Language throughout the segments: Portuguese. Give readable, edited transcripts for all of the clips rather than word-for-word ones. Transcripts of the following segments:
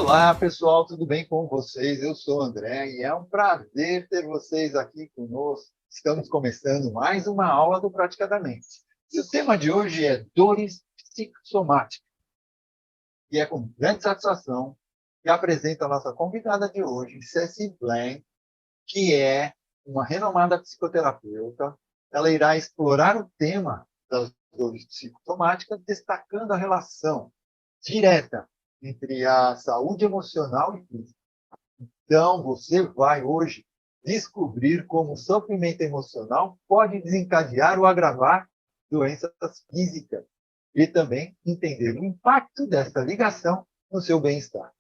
Olá, pessoal, tudo bem com vocês? Eu sou o André e é um prazer ter vocês aqui conosco. Estamos começando mais uma aula do Praticadamente. E o tema de hoje é dores psicossomáticas. E é com grande satisfação que apresento a nossa convidada de hoje, Ceci Blank, que é uma renomada psicoterapeuta. Ela irá explorar o tema das dores psicossomáticas, destacando a relação direta entre a saúde emocional e física. Então, você vai hoje descobrir como o sofrimento emocional pode desencadear ou agravar doenças físicas e também entender o impacto dessa ligação no seu bem-estar.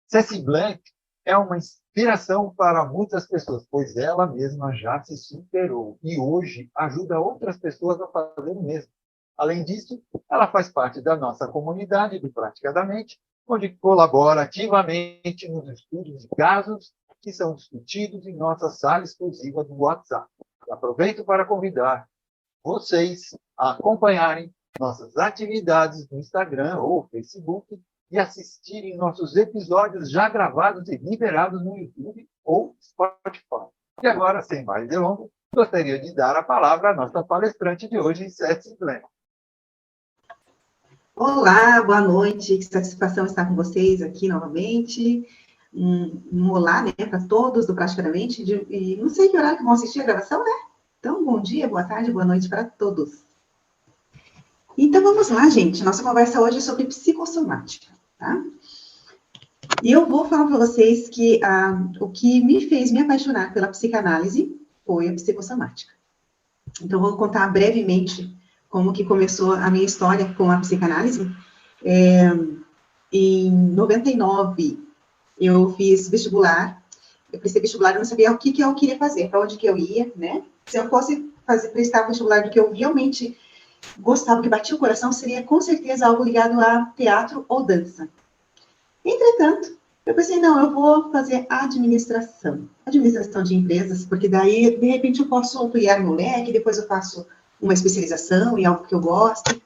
Ceci Blank é uma inspiração para muitas pessoas, pois ela mesma já se superou e hoje ajuda outras pessoas a fazer o mesmo. Além disso, ela faz parte da nossa comunidade do Praticadamente, onde colabora ativamente nos estudos de casos que são discutidos em nossa sala exclusiva do WhatsApp. Aproveito para convidar vocês a acompanharem nossas atividades no Instagram ou Facebook e assistirem nossos episódios já gravados e liberados no YouTube ou Spotify. E agora, sem mais delongas, gostaria de dar a palavra à nossa palestrante de hoje, Ceci Blank. Olá, boa noite, que satisfação estar com vocês aqui novamente. Um olá, né, para todos do Praticamente, e não sei que horário que vão assistir a gravação, né? Então, bom dia, boa tarde, boa noite para todos. Então, vamos lá, gente. Nossa conversa hoje é sobre psicossomática, tá? E eu vou falar para vocês que o que me fez me apaixonar pela psicanálise foi a psicossomática. Então, vou contar brevemente como que começou a minha história com a psicanálise. Em 99, eu fiz vestibular. Eu prestei vestibular, eu não sabia o que eu queria fazer, para onde que eu ia, né? Se eu fosse prestar vestibular do que eu realmente gostava, que batia o coração, seria com certeza algo ligado a teatro ou dança. Entretanto, eu pensei, não, eu vou fazer administração de empresas, porque daí, de repente, eu posso ampliar meu leque, depois eu faço uma especialização em algo que eu gosto.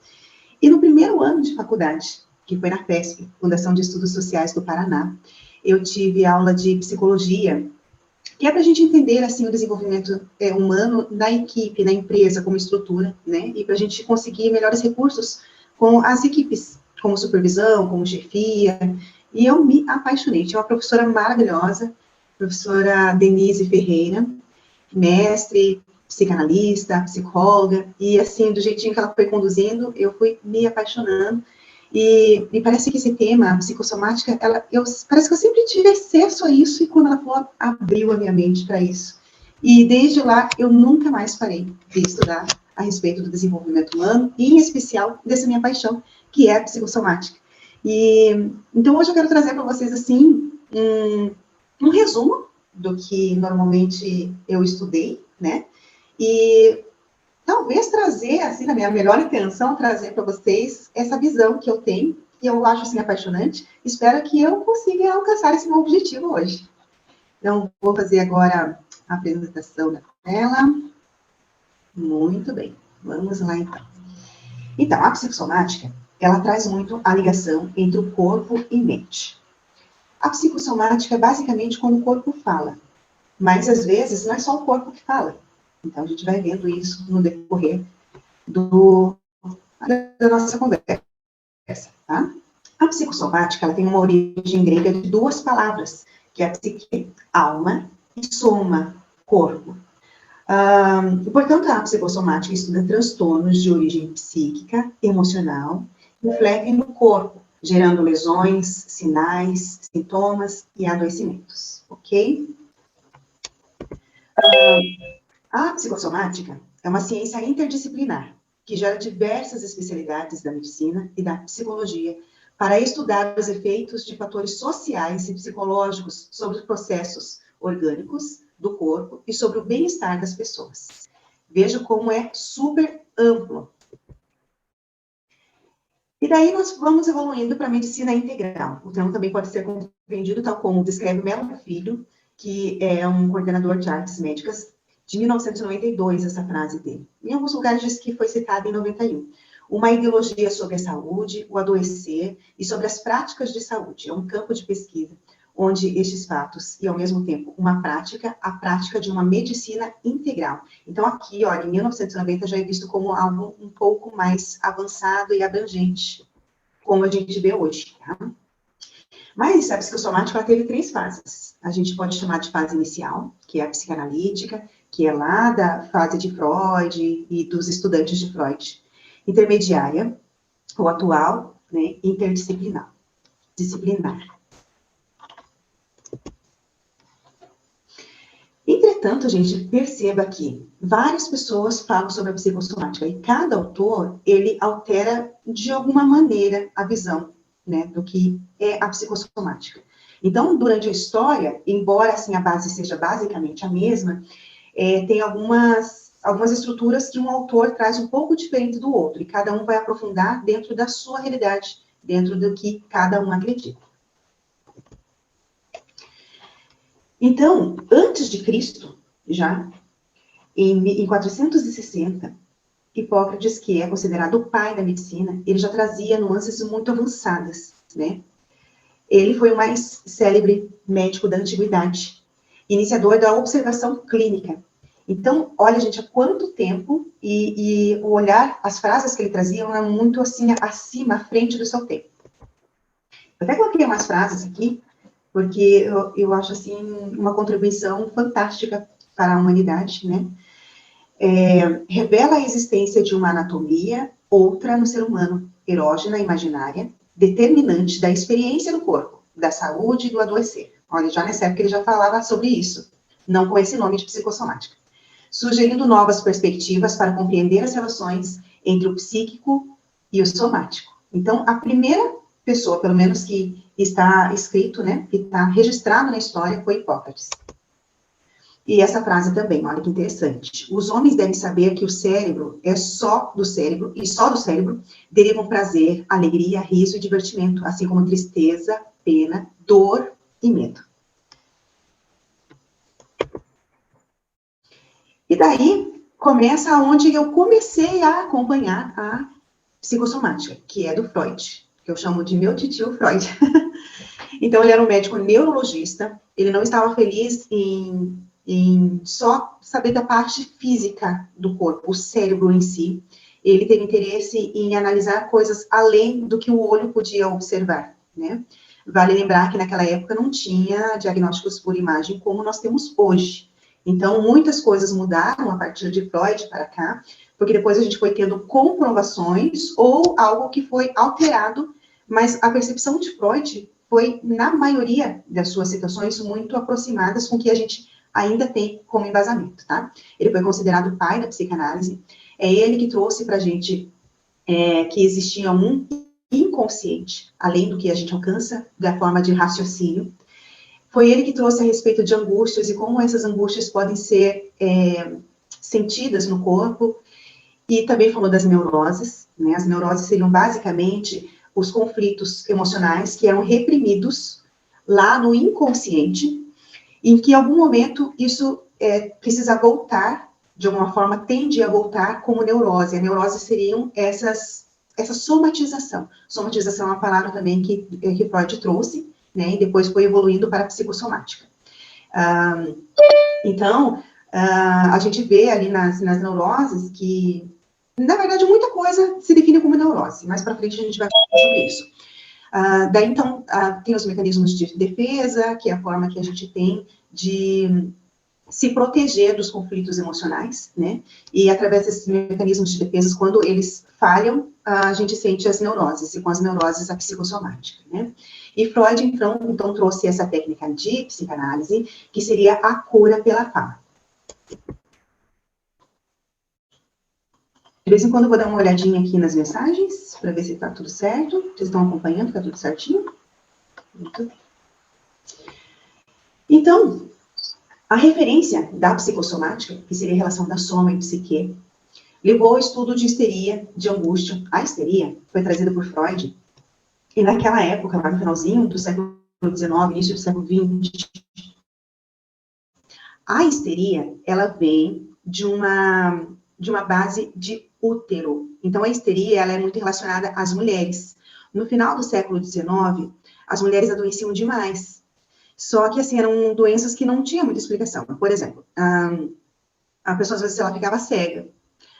E no primeiro ano de faculdade, que foi na FESP, Fundação de Estudos Sociais do Paraná, eu tive aula de psicologia, que é para a gente entender, assim, o desenvolvimento humano na equipe, na empresa, como estrutura, né? E para a gente conseguir melhores recursos com as equipes, como supervisão, como chefia. E eu me apaixonei. Tinha uma professora maravilhosa, professora Denise Ferreira, mestre, psicanalista, psicóloga, e assim, do jeitinho que ela foi conduzindo, eu fui me apaixonando, e parece que esse tema, a psicossomática, parece que eu sempre tive acesso a isso, e quando ela falou, abriu a minha mente para isso. E desde lá, eu nunca mais parei de estudar a respeito do desenvolvimento humano, e em especial, dessa minha paixão, que é a psicossomática. E, então, hoje eu quero trazer para vocês, assim, um resumo do que normalmente eu estudei, né? E talvez trazer, assim, na minha melhor intenção, trazer para vocês essa visão que eu tenho, que eu acho, assim, apaixonante. Espero que eu consiga alcançar esse meu objetivo hoje. Então, vou fazer agora a apresentação da tela. Muito bem. Vamos lá, então. Então, a psicossomática, ela traz muito a ligação entre o corpo e mente. A psicossomática é basicamente quando o corpo fala, mas às vezes não é só o corpo que fala. Então a gente vai vendo isso no decorrer da nossa conversa, tá? A psicossomática, ela tem uma origem grega de duas palavras, que é psique, alma, e soma, corpo. Portanto, a psicossomática estuda transtornos de origem psíquica, emocional, que refletem no corpo, gerando lesões, sinais, sintomas e adoecimentos, ok? A psicossomática é uma ciência interdisciplinar que gera diversas especialidades da medicina e da psicologia para estudar os efeitos de fatores sociais e psicológicos sobre os processos orgânicos do corpo e sobre o bem-estar das pessoas. Veja como é super amplo. E daí nós vamos evoluindo para a medicina integral. O termo também pode ser compreendido tal como descreve Melo Filho, que é um coordenador de artes médicas de 1992, essa frase dele. Em alguns lugares diz que foi citada em 91. uma ideologia sobre a saúde, o adoecer e sobre as práticas de saúde. É um campo de pesquisa onde estes fatos e, ao mesmo tempo, uma prática, a prática de uma medicina integral. Então, aqui, olha, em 1990 já é visto como algo um pouco mais avançado e abrangente, como a gente vê hoje, tá? Mas a psicossomática, ela teve 3 fases. A gente pode chamar de fase inicial, que é a psicanalítica, que é lá da fase de Freud e dos estudantes de Freud. Intermediária, o atual, né, interdisciplinar. Entretanto, a gente perceba que várias pessoas falam sobre a psicossomática e cada autor, ele altera de alguma maneira a visão, né, do que é a psicossomática. Então, durante a história, embora assim a base seja basicamente a mesma, tem algumas estruturas que um autor traz um pouco diferente do outro, e cada um vai aprofundar dentro da sua realidade, dentro do que cada um acredita. Então, antes de Cristo, já, em 460, Hipócrates, que é considerado o pai da medicina, ele já trazia nuances muito avançadas, né? Ele foi o mais célebre médico da antiguidade, iniciador da observação clínica. Então, olha, gente, há quanto tempo, e o olhar, as frases que ele trazia eram muito assim, acima, à frente do seu tempo. Eu até coloquei umas frases aqui, porque eu acho, assim, uma contribuição fantástica para a humanidade, né? Revela a existência de uma anatomia, outra no ser humano, erógena, imaginária, determinante da experiência do corpo, da saúde e do adoecer. Olha, já nessa época ele já falava sobre isso, não com esse nome de psicossomática. Sugerindo novas perspectivas para compreender as relações entre o psíquico e o somático. Então, a primeira pessoa, pelo menos que está escrito, né, que está registrado na história, foi Hipócrates. E essa frase também, olha que interessante. Os homens devem saber que o cérebro é só do cérebro, e só do cérebro derivam prazer, alegria, riso e divertimento, assim como tristeza, pena, dor e medo. E daí começa onde eu comecei a acompanhar a psicossomática, que é do Freud, que eu chamo de meu titio Freud. Então, ele era um médico neurologista, ele não estava feliz em só saber da parte física do corpo, o cérebro em si. Ele teve interesse em analisar coisas além do que o olho podia observar, né? Vale lembrar que naquela época não tinha diagnósticos por imagem como nós temos hoje. Então, muitas coisas mudaram a partir de Freud para cá, porque depois a gente foi tendo comprovações ou algo que foi alterado, mas a percepção de Freud foi, na maioria das suas citações, muito aproximadas com o que a gente ainda tem como embasamento, tá? Ele foi considerado o pai da psicanálise, é ele que trouxe para a gente que existia um inconsciente, além do que a gente alcança da forma de raciocínio. Foi ele que trouxe a respeito de angústias e como essas angústias podem ser sentidas no corpo, e também falou das neuroses, né? As neuroses seriam basicamente os conflitos emocionais que eram reprimidos lá no inconsciente, em que em algum momento isso precisa voltar, de alguma forma tende a voltar como neurose. A neurose seriam essa somatização. Somatização é uma palavra também que Freud trouxe, né, e depois foi evoluindo para a psicossomática. Então, a gente vê ali nas neuroses que, na verdade, muita coisa se define como neurose. Mais para frente a gente vai falar sobre isso. Daí, então, tem os mecanismos de defesa, que é a forma que a gente tem de se proteger dos conflitos emocionais, né? E através desses mecanismos de defesa, quando eles falham, a gente sente as neuroses, e com as neuroses a psicossomática, né? E Freud, então trouxe essa técnica de psicanálise, que seria a cura pela fala. De vez em quando eu vou dar uma olhadinha aqui nas mensagens, para ver se está tudo certo. Vocês estão acompanhando? Está tudo certinho? Muito bem. Então, a referência da psicossomática, que seria a relação da soma e psique, levou ao estudo de histeria, de angústia. A histeria foi trazida por Freud, e naquela época, lá no finalzinho do século XIX, início do século XX, a histeria, ela vem de uma de uma base de útero. Então, a histeria, ela é muito relacionada às mulheres. No final do século XIX, as mulheres adoeciam demais. Só que, assim, eram doenças que não tinham muita explicação. Por exemplo, a pessoa, às vezes, ela ficava cega,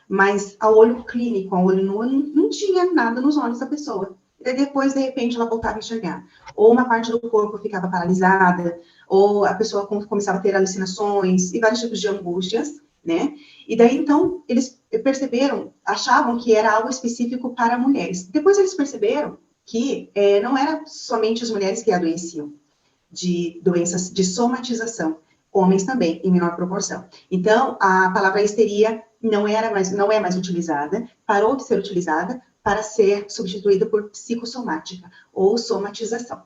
mas ao olho clínico, ao olho nu, não tinha nada nos olhos da pessoa. E depois, de repente, ela voltava a enxergar. Ou uma parte do corpo ficava paralisada, ou a pessoa começava a ter alucinações e vários tipos de angústias, né? E daí, então, eles perceberam, achavam que era algo específico para mulheres. Depois eles perceberam que não era somente as mulheres que adoeciam de doenças de somatização, homens também, em menor proporção. Então, a palavra histeria não é mais utilizada, parou de ser utilizada para ser substituída por psicossomática ou somatização.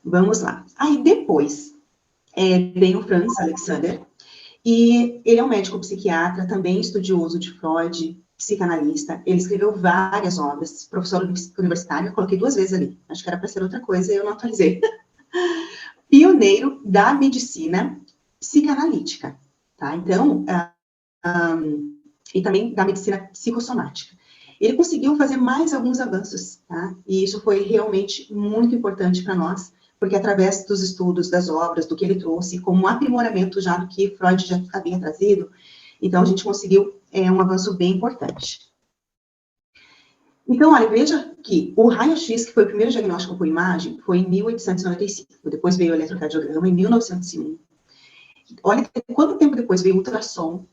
Vamos lá. Aí depois vem o Franz Alexander, e ele é um médico psiquiatra, também estudioso de Freud, psicanalista. Ele escreveu várias obras, professor universitário, eu coloquei 2 vezes ali, acho que era para ser outra coisa e eu não atualizei. Pioneiro da medicina psicanalítica, tá? Então, e também da medicina psicossomática. Ele conseguiu fazer mais alguns avanços, tá? E isso foi realmente muito importante para nós, porque através dos estudos, das obras, do que ele trouxe, como um aprimoramento já do que Freud já havia trazido, então a gente conseguiu um avanço bem importante. Então, olha, veja que o raio-x, que foi o primeiro diagnóstico por imagem, foi em 1895, depois veio o eletrocardiograma em 1901. Olha quanto tempo depois veio o ultrassom,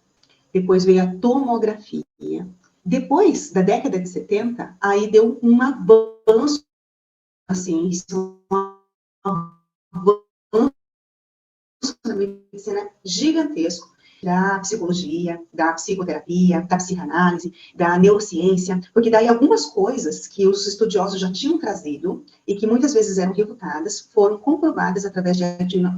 depois veio a tomografia. Depois da década de 70, aí deu um avanço, assim, na medicina gigantesco, da psicologia, da psicoterapia, da psicanálise, da neurociência, porque daí algumas coisas que os estudiosos já tinham trazido e que muitas vezes eram refutadas, foram comprovadas através de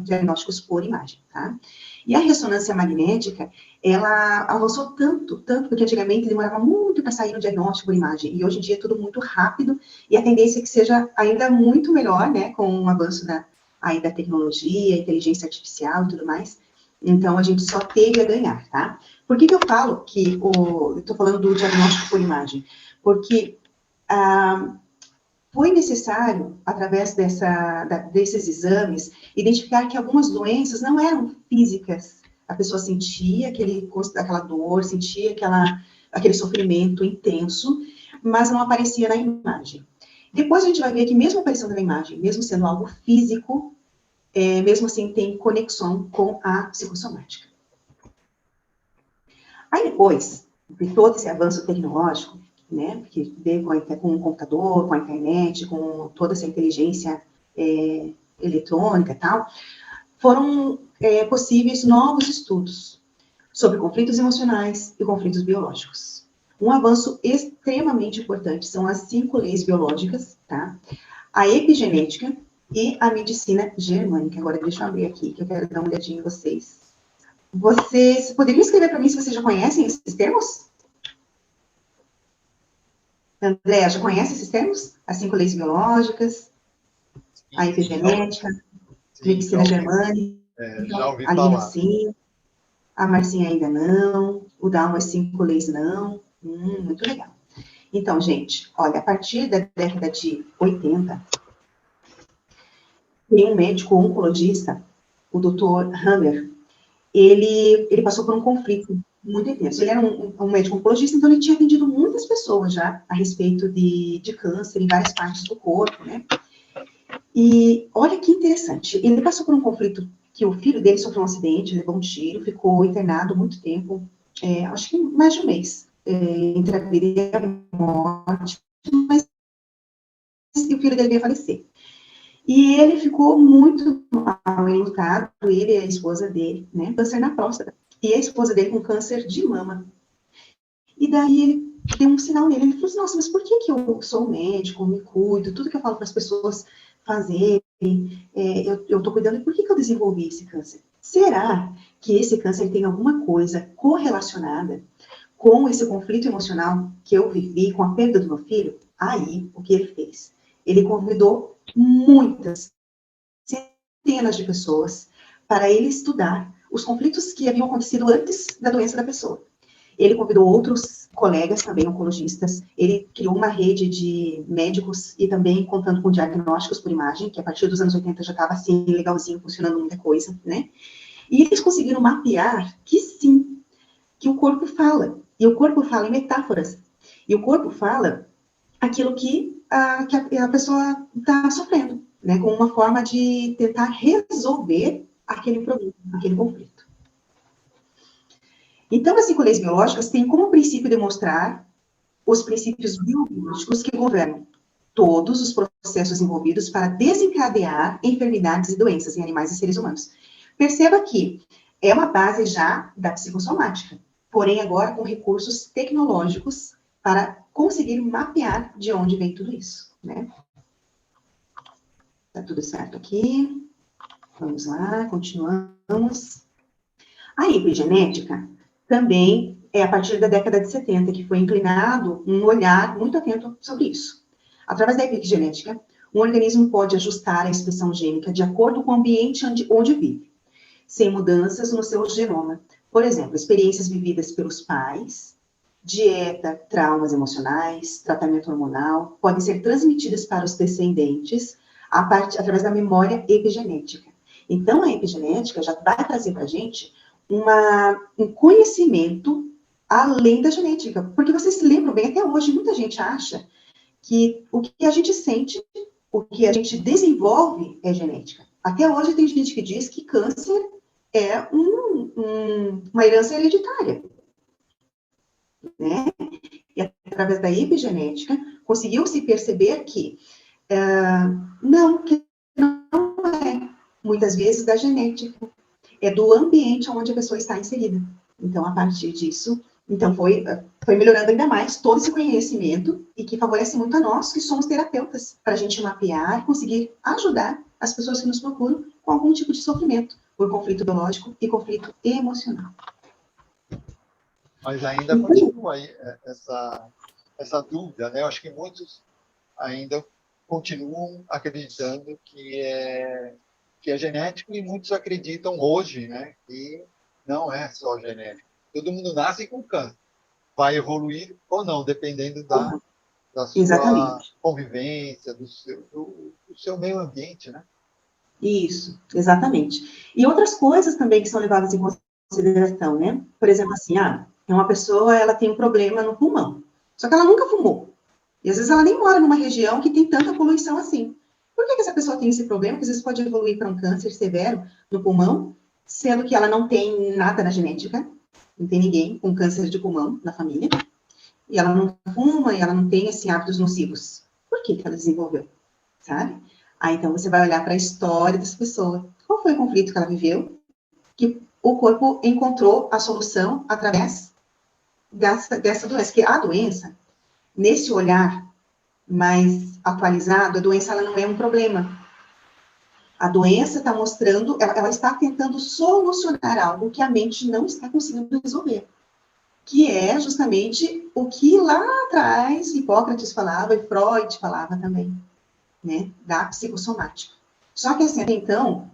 diagnósticos por imagem, tá? E a ressonância magnética, ela avançou tanto, porque antigamente demorava muito para sair o diagnóstico por imagem, e hoje em dia é tudo muito rápido, e a tendência é que seja ainda muito melhor, né, com o avanço da tecnologia, inteligência artificial e tudo mais. Então, a gente só teve a ganhar, tá? Por que eu falo que eu estou falando do diagnóstico por imagem? Porque foi necessário, através desses exames, identificar que algumas doenças não eram físicas. A pessoa sentia aquela dor, sentia aquele sofrimento intenso, mas não aparecia na imagem. Depois a gente vai ver que mesmo aparecendo na imagem, mesmo sendo algo físico, mesmo assim tem conexão com a psicossomática. Aí depois de todo esse avanço tecnológico, né, que veio com o computador, com a internet, com toda essa inteligência eletrônica e tal, foram possíveis novos estudos sobre conflitos emocionais e conflitos biológicos. Um avanço extremamente importante são as 5 leis biológicas, tá? A epigenética e a medicina germânica. Agora, deixa eu abrir aqui, que eu quero dar uma olhadinha em vocês. Vocês poderiam escrever para mim se vocês já conhecem esses termos? André, já conhece esses termos? As 5 leis biológicas, a epigenética, a medicina germânica, já ouvi a Lina falar. sim, a Marcinha ainda não, o Dalma as 5 leis não. Muito legal. Então, gente, olha, a partir da década de 80, tem um médico oncologista, o Dr. Hammer, ele passou por um conflito muito intenso. Ele era um médico oncologista, então ele tinha atendido muitas pessoas já a respeito de câncer em várias partes do corpo, né? E olha que interessante, ele passou por um conflito que o filho dele sofreu um acidente, levou um tiro, ficou internado muito tempo, acho que mais de um mês, entre a vida e a morte, mas o filho dele ia falecer. E ele ficou muito mal enlutado, ele e a esposa dele, né, câncer na próstata, e a esposa dele com câncer de mama. E daí ele deu um sinal nele, ele falou assim, nossa, mas por que eu sou médico, me cuido, tudo que eu falo para as pessoas fazerem, eu estou cuidando, e por que eu desenvolvi esse câncer? Será que esse câncer tem alguma coisa correlacionada com esse conflito emocional que eu vivi, com a perda do meu filho? Aí, o que ele fez? Ele convidou muitas, centenas de pessoas para ele estudar os conflitos que haviam acontecido antes da doença da pessoa. Ele convidou outros colegas, também oncologistas, ele criou uma rede de médicos e também contando com diagnósticos por imagem, que a partir dos anos 80 já estava assim, legalzinho, funcionando muita coisa, né? E eles conseguiram mapear que sim, que o corpo fala, e o corpo fala em metáforas, e o corpo fala aquilo que a pessoa está sofrendo, né? Com uma forma de tentar resolver aquele problema, aquele conflito. Então, as psicologias biológicas têm como princípio demonstrar os princípios biológicos que governam todos os processos envolvidos para desencadear enfermidades e doenças em animais e seres humanos. Perceba que é uma base já da psicossomática, porém agora com recursos tecnológicos para conseguir mapear de onde vem tudo isso, né? Tá tudo certo aqui. Vamos lá, continuamos. A epigenética também é a partir da década de 70 que foi inclinado um olhar muito atento sobre isso. Através da epigenética, um organismo pode ajustar a expressão gênica de acordo com o ambiente onde vive, sem mudanças no seu genoma. Por exemplo, experiências vividas pelos pais, dieta, traumas emocionais, tratamento hormonal, podem ser transmitidas para os descendentes através da memória epigenética. Então, a epigenética já vai trazer para a gente um conhecimento além da genética. Porque vocês se lembram bem, até hoje, muita gente acha que o que a gente sente, o que a gente desenvolve é genética. Até hoje tem gente que diz que câncer é uma herança hereditária, né? E através da epigenética, conseguiu-se perceber que não é, muitas vezes, da genética, é do ambiente onde a pessoa está inserida. Então, a partir disso, então foi melhorando ainda mais todo esse conhecimento e que favorece muito a nós, que somos terapeutas, para a gente mapear e conseguir ajudar as pessoas que nos procuram com algum tipo de sofrimento, por conflito biológico e conflito emocional. Mas ainda continua aí essa dúvida, né? Eu acho que muitos ainda continuam acreditando que é genético e muitos acreditam hoje, né, que não é só genético. Todo mundo nasce com câncer. Vai evoluir ou não, dependendo da sua Exatamente. convivência, do seu meio ambiente, né? Isso, exatamente. E outras coisas também que são levadas em consideração, né? Por exemplo, assim, uma pessoa, ela tem um problema no pulmão, só que ela nunca fumou. E às vezes ela nem mora numa região que tem tanta poluição assim. Por que essa pessoa tem esse problema, que às vezes pode evoluir para um câncer severo no pulmão, sendo que ela não tem nada na genética, não tem ninguém com câncer de pulmão na família, e ela não fuma, e ela não tem, assim, hábitos nocivos. Por que ela desenvolveu, sabe? Então você vai olhar para a história dessa pessoa. Qual foi o conflito que ela viveu? Que o corpo encontrou a solução através dessa doença. Que a doença, nesse olhar mais atualizado, a doença ela não é um problema. A doença está mostrando, ela está tentando solucionar algo que a mente não está conseguindo resolver. Que é justamente o que lá atrás Hipócrates falava e Freud falava também, né? Da psicossomática. Só que assim, até então,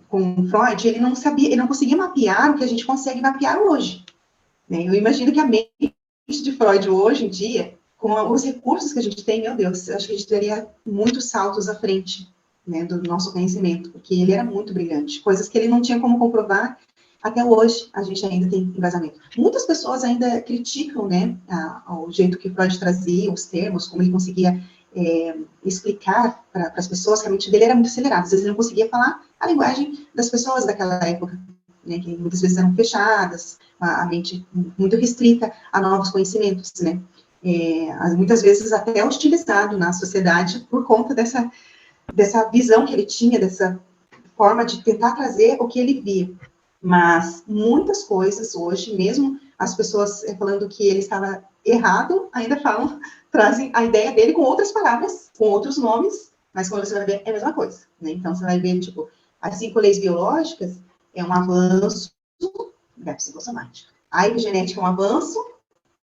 com Freud, ele não sabia, ele não conseguia mapear o que a gente consegue mapear hoje. Né? Eu imagino que a mente de Freud hoje em dia, com os recursos que a gente tem, meu Deus, eu acho que a gente teria muitos saltos à frente, né, do nosso conhecimento, porque ele era muito brilhante. Coisas que ele não tinha como comprovar, até hoje a gente ainda tem embasamento. Muitas pessoas ainda criticam, né, o jeito que Freud trazia os termos, como ele conseguia explicar para as pessoas que a mente dele era muito acelerada. Às vezes ele não conseguia falar a linguagem das pessoas daquela época, né, que muitas vezes eram fechadas, a mente muito restrita a novos conhecimentos, né? Muitas vezes até hostilizado na sociedade por conta dessa visão que ele tinha, dessa forma de tentar trazer o que ele via. Mas muitas coisas hoje, mesmo as pessoas falando que ele estava errado, ainda trazem a ideia dele com outras palavras, com outros nomes, mas quando você vai ver, é a mesma coisa, né? Então, você vai ver, tipo, as 5 leis biológicas é um avanço da psicossomática. A epigenética é um avanço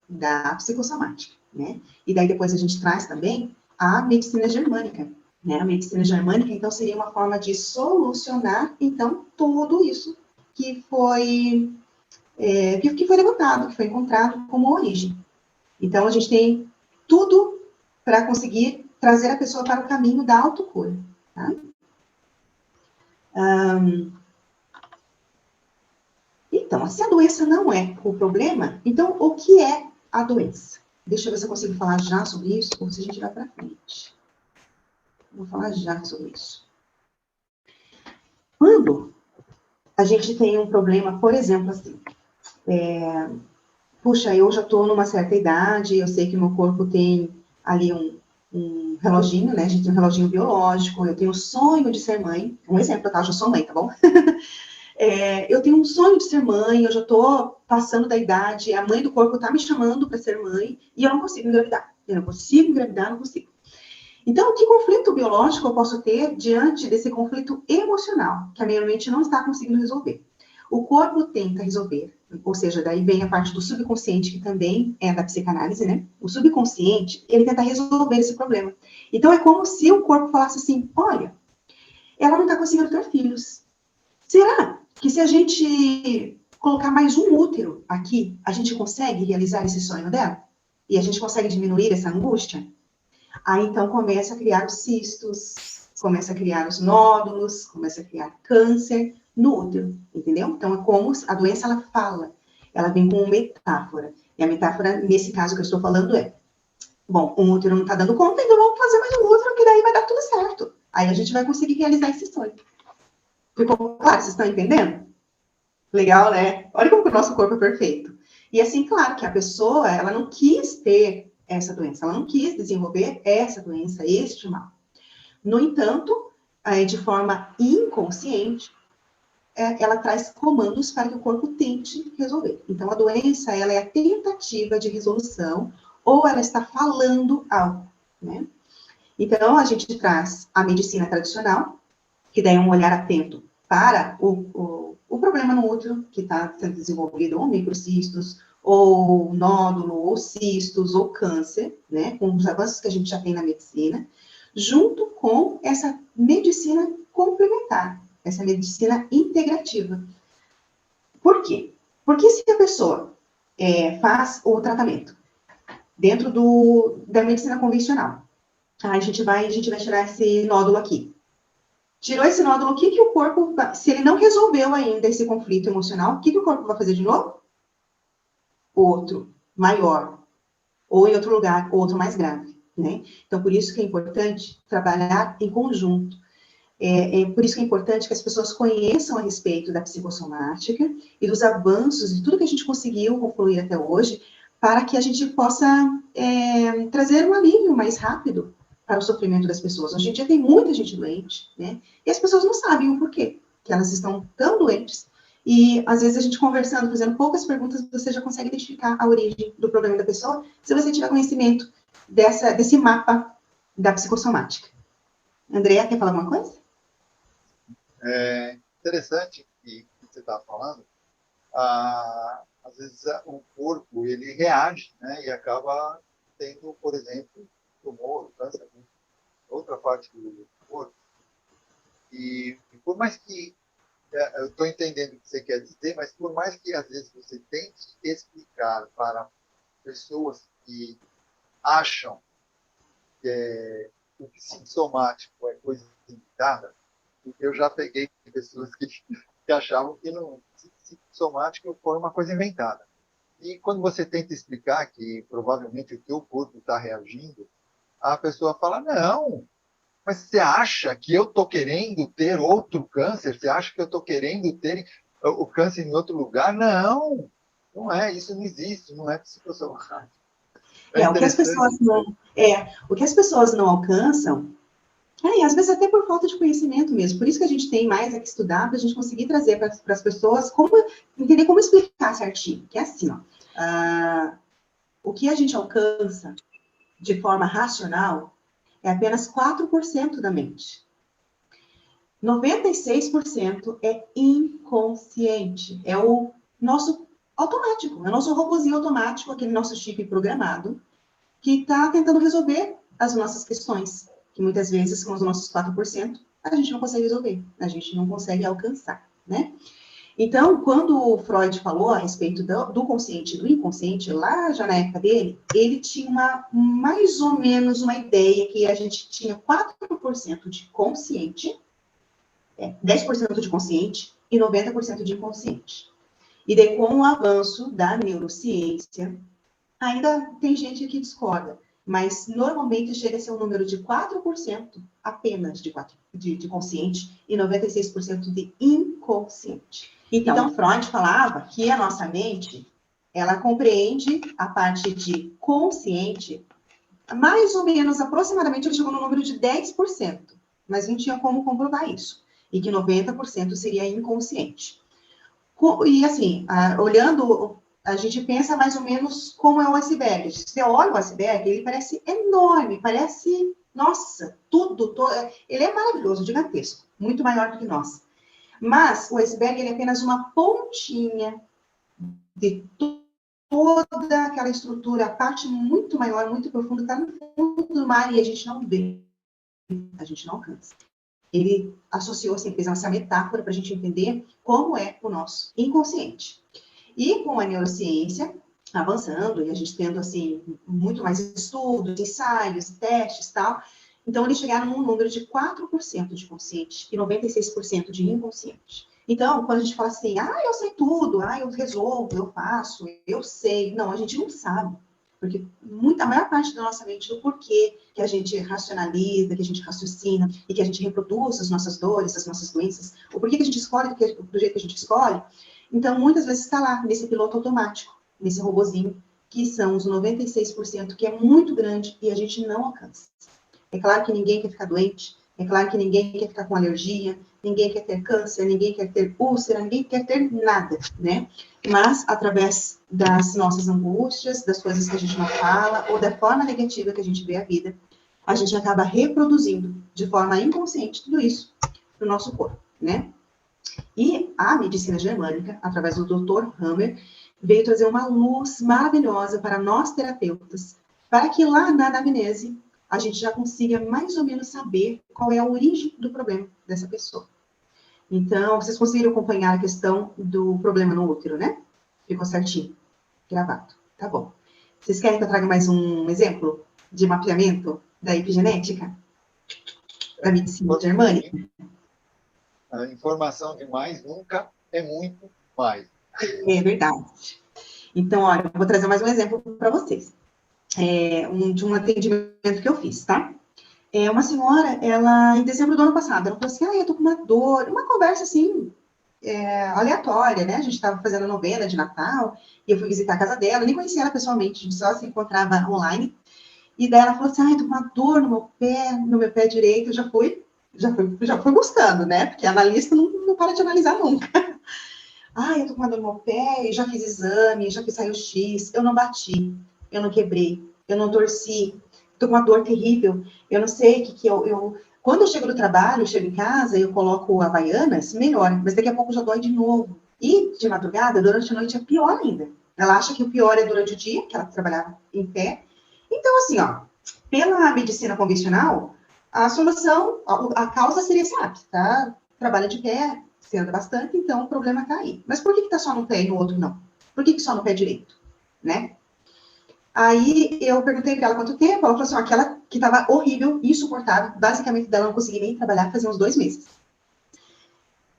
da psicossomática, né? E daí depois a gente traz também a medicina germânica, né? A medicina germânica, então, seria uma forma de solucionar, então, tudo isso que foi levantado, que foi encontrado como origem. Então, a gente tem tudo para conseguir trazer a pessoa para o caminho da autocura. Tá? Então, se a doença não é o problema, então o que é a doença? Deixa eu ver se eu consigo falar já sobre isso, ou se a gente vai para frente. Vou falar já sobre isso. Quando a gente tem um problema, por exemplo, assim, puxa, eu já estou numa certa idade, eu sei que meu corpo tem ali um reloginho, né? A gente tem um reloginho biológico, eu tenho o sonho de ser mãe. Um exemplo, tá? Eu já sou mãe, tá bom? Eu tenho um sonho de ser mãe, eu já estou passando da idade, a mãe do corpo está me chamando para ser mãe, e eu não consigo engravidar. Eu não consigo engravidar, não consigo. Então, que conflito biológico eu posso ter diante desse conflito emocional, que a minha mente não está conseguindo resolver? O corpo tenta resolver, ou seja, daí vem a parte do subconsciente, que também é da psicanálise, né? O subconsciente, ele tenta resolver esse problema. Então, é como se o corpo falasse assim, olha, ela não está conseguindo ter filhos. Será que se a gente colocar mais um útero aqui, a gente consegue realizar esse sonho dela? E a gente consegue diminuir essa angústia? Aí, então, começa a criar os cistos, começa a criar os nódulos, começa a criar câncer no útero, entendeu? Então, é como a doença, ela fala, ela vem com uma metáfora. E a metáfora, nesse caso que eu estou falando, é, bom, um útero não está dando conta, então vamos fazer mais um útero, que daí vai dar tudo certo. Aí a gente vai conseguir realizar esse sonho. Ficou claro? Vocês estão entendendo? Legal, né? Olha como o nosso corpo é perfeito. E assim, claro que a pessoa, ela não quis ter essa doença, ela não quis desenvolver essa doença, este mal. No entanto, de forma inconsciente, ela traz comandos para que o corpo tente resolver. Então, a doença, ela é a tentativa de resolução, ou ela está falando algo, né? Então, a gente traz a medicina tradicional, que daí é um olhar atento para o problema no útero, que está sendo desenvolvido, ou microcistos, ou nódulo, ou cistos, ou câncer, né, com os avanços que a gente já tem na medicina, junto com essa medicina complementar, essa medicina integrativa. Por quê? Porque se a pessoa faz o tratamento dentro da medicina convencional, a gente vai tirar esse nódulo aqui. Tirou esse nódulo, o que o corpo, se ele não resolveu ainda esse conflito emocional, o que o corpo vai fazer de novo? Outro, maior, ou em outro lugar, outro mais grave, né? Então, por isso que é importante trabalhar em conjunto. Por isso que é importante que as pessoas conheçam a respeito da psicossomática e dos avanços e tudo que a gente conseguiu concluir até hoje, para que a gente possa trazer um alívio mais rápido para o sofrimento das pessoas. Hoje em dia tem muita gente doente, né? E as pessoas não sabem o porquê que elas estão tão doentes. E, às vezes, a gente conversando, fazendo poucas perguntas, você já consegue identificar a origem do problema da pessoa, se você tiver conhecimento desse mapa da psicossomática. Andréa, quer falar alguma coisa? É interessante que você está falando. Às vezes o corpo ele reage, né, e acaba tendo, por exemplo, tumor, câncer, outra parte do corpo. E por mais que eu estou entendendo o que você quer dizer, mas por mais que às vezes você tente explicar para pessoas que acham que o psicossomático é coisa limitada, eu já peguei pessoas que achavam que não, psicossomático foi uma coisa inventada. E quando você tenta explicar que provavelmente o teu corpo está reagindo, a pessoa fala, não, mas você acha que eu estou querendo ter outro câncer? Você acha que eu estou querendo ter o câncer em outro lugar? Não, não é, isso não existe, não é psicossomático. É O que as pessoas interessante. o que as pessoas não alcançam, às vezes até por falta de conhecimento mesmo. Por isso que a gente tem mais que estudar, para a gente conseguir trazer para as pessoas entender como explicar certinho. Que é assim, ó, o que a gente alcança de forma racional é apenas 4% da mente. 96% é inconsciente. É o nosso automático, é o nosso robozinho automático, aquele nosso chip programado, que está tentando resolver as nossas questões, que muitas vezes, com os nossos 4%, a gente não consegue resolver, a gente não consegue alcançar. né? Então, quando o Freud falou a respeito do consciente e do inconsciente, lá já na época dele, ele tinha mais ou menos uma ideia que a gente tinha 4% de consciente, 10% de consciente e 90% de inconsciente. E daí, com o avanço da neurociência, ainda tem gente que discorda, mas normalmente chega a ser um número de 4% apenas de consciente e 96% de inconsciente. Então, Freud falava que a nossa mente, ela compreende a parte de consciente, mais ou menos, aproximadamente, ele chegou no número de 10%, mas não tinha como comprovar isso, e que 90% seria inconsciente. E assim, olhando, a gente pensa mais ou menos como é o iceberg. Se você olha o iceberg, ele parece enorme, parece, nossa, ele é maravilhoso, gigantesco, muito maior do que nós. Mas o iceberg ele é apenas uma pontinha de toda aquela estrutura, a parte muito maior, muito profunda, está no fundo do mar e a gente não vê, a gente não alcança. Ele associou, assim, fez essa metáfora para a gente entender como é o nosso inconsciente. E com a neurociência avançando, e a gente tendo, assim, muito mais estudos, ensaios, testes e tal, então eles chegaram num número de 4% de consciente e 96% de inconsciente. Então, quando a gente fala assim, eu sei tudo, eu resolvo, eu faço, eu sei. Não, a gente não sabe. Porque a maior parte da nossa mente, do porquê que a gente racionaliza, que a gente raciocina e que a gente reproduz as nossas dores, as nossas doenças, o porquê que a gente escolhe do jeito que a gente escolhe, então, muitas vezes está lá, nesse piloto automático, nesse robozinho, que são os 96%, que é muito grande e a gente não alcança. É claro que ninguém quer ficar doente, é claro que ninguém quer ficar com alergia, ninguém quer ter câncer, ninguém quer ter úlcera, ninguém quer ter nada, né? Mas, através das nossas angústias, das coisas que a gente não fala, ou da forma negativa que a gente vê a vida, a gente acaba reproduzindo, de forma inconsciente, tudo isso no nosso corpo, né? E a medicina germânica, através do Dr. Hammer, veio trazer uma luz maravilhosa para nós terapeutas, para que lá na anamnese a gente já consiga mais ou menos saber qual é a origem do problema dessa pessoa. Então, vocês conseguiram acompanhar a questão do problema no útero, né? Ficou certinho, gravado. Tá bom. Vocês querem que eu traga mais um exemplo de mapeamento da epigenética? Da medicina germânica? A informação de mais nunca é muito mais. É verdade. Então, olha, eu vou trazer mais um exemplo para vocês. De um atendimento que eu fiz, tá? Uma senhora, ela, em dezembro do ano passado, ela falou assim, eu tô com uma dor, uma conversa assim, aleatória, né? A gente estava fazendo a novena de Natal, e eu fui visitar a casa dela, eu nem conhecia ela pessoalmente, a gente só se encontrava online, e daí ela falou assim, eu tô com uma dor no meu pé direito, eu já fui buscando, né? Porque analista não para de analisar nunca. Eu tô com uma dor no meu pé, já fiz exame, já fiz raio-x, eu não bati, eu não quebrei, eu não torci, tô com uma dor terrível, eu não sei o que eu... Quando eu chego do trabalho, eu chego em casa, eu coloco Havaianas, melhor, mas daqui a pouco já dói de novo. E de madrugada, durante a noite, é pior ainda. Ela acha que o pior é durante o dia, que ela trabalhava em pé. Então, assim, pela medicina convencional, a solução, a causa seria essa, tá? Trabalha de pé, você anda bastante, então o problema está aí. Mas por que está só no pé e no outro não? Por que só no pé direito? Né? Aí eu perguntei para ela quanto tempo, ela falou assim, aquela que estava horrível, insuportável, basicamente dela não conseguia nem trabalhar, fazia uns 2 meses.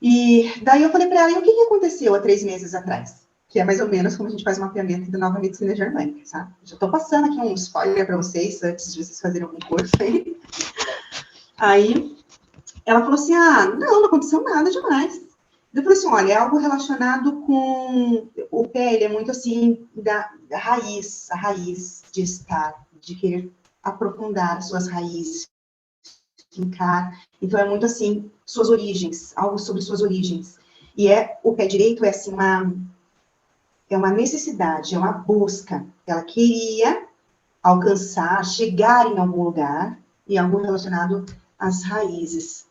E daí eu falei para ela, e o que aconteceu há 3 meses atrás? Que é mais ou menos como a gente faz o mapeamento da nova medicina germânica, sabe? Já estou passando aqui um spoiler para vocês, antes de vocês fazerem algum curso aí. Aí ela falou assim, não aconteceu nada demais. Eu falei assim, olha, é algo relacionado com o pé, ele é muito assim, da raiz, a raiz de estar, de querer aprofundar as suas raízes, fincar. Então, é muito assim, suas origens, algo sobre suas origens. E o pé direito é assim, uma necessidade, é uma busca. Ela queria alcançar, chegar em algum lugar, e algo relacionado às raízes.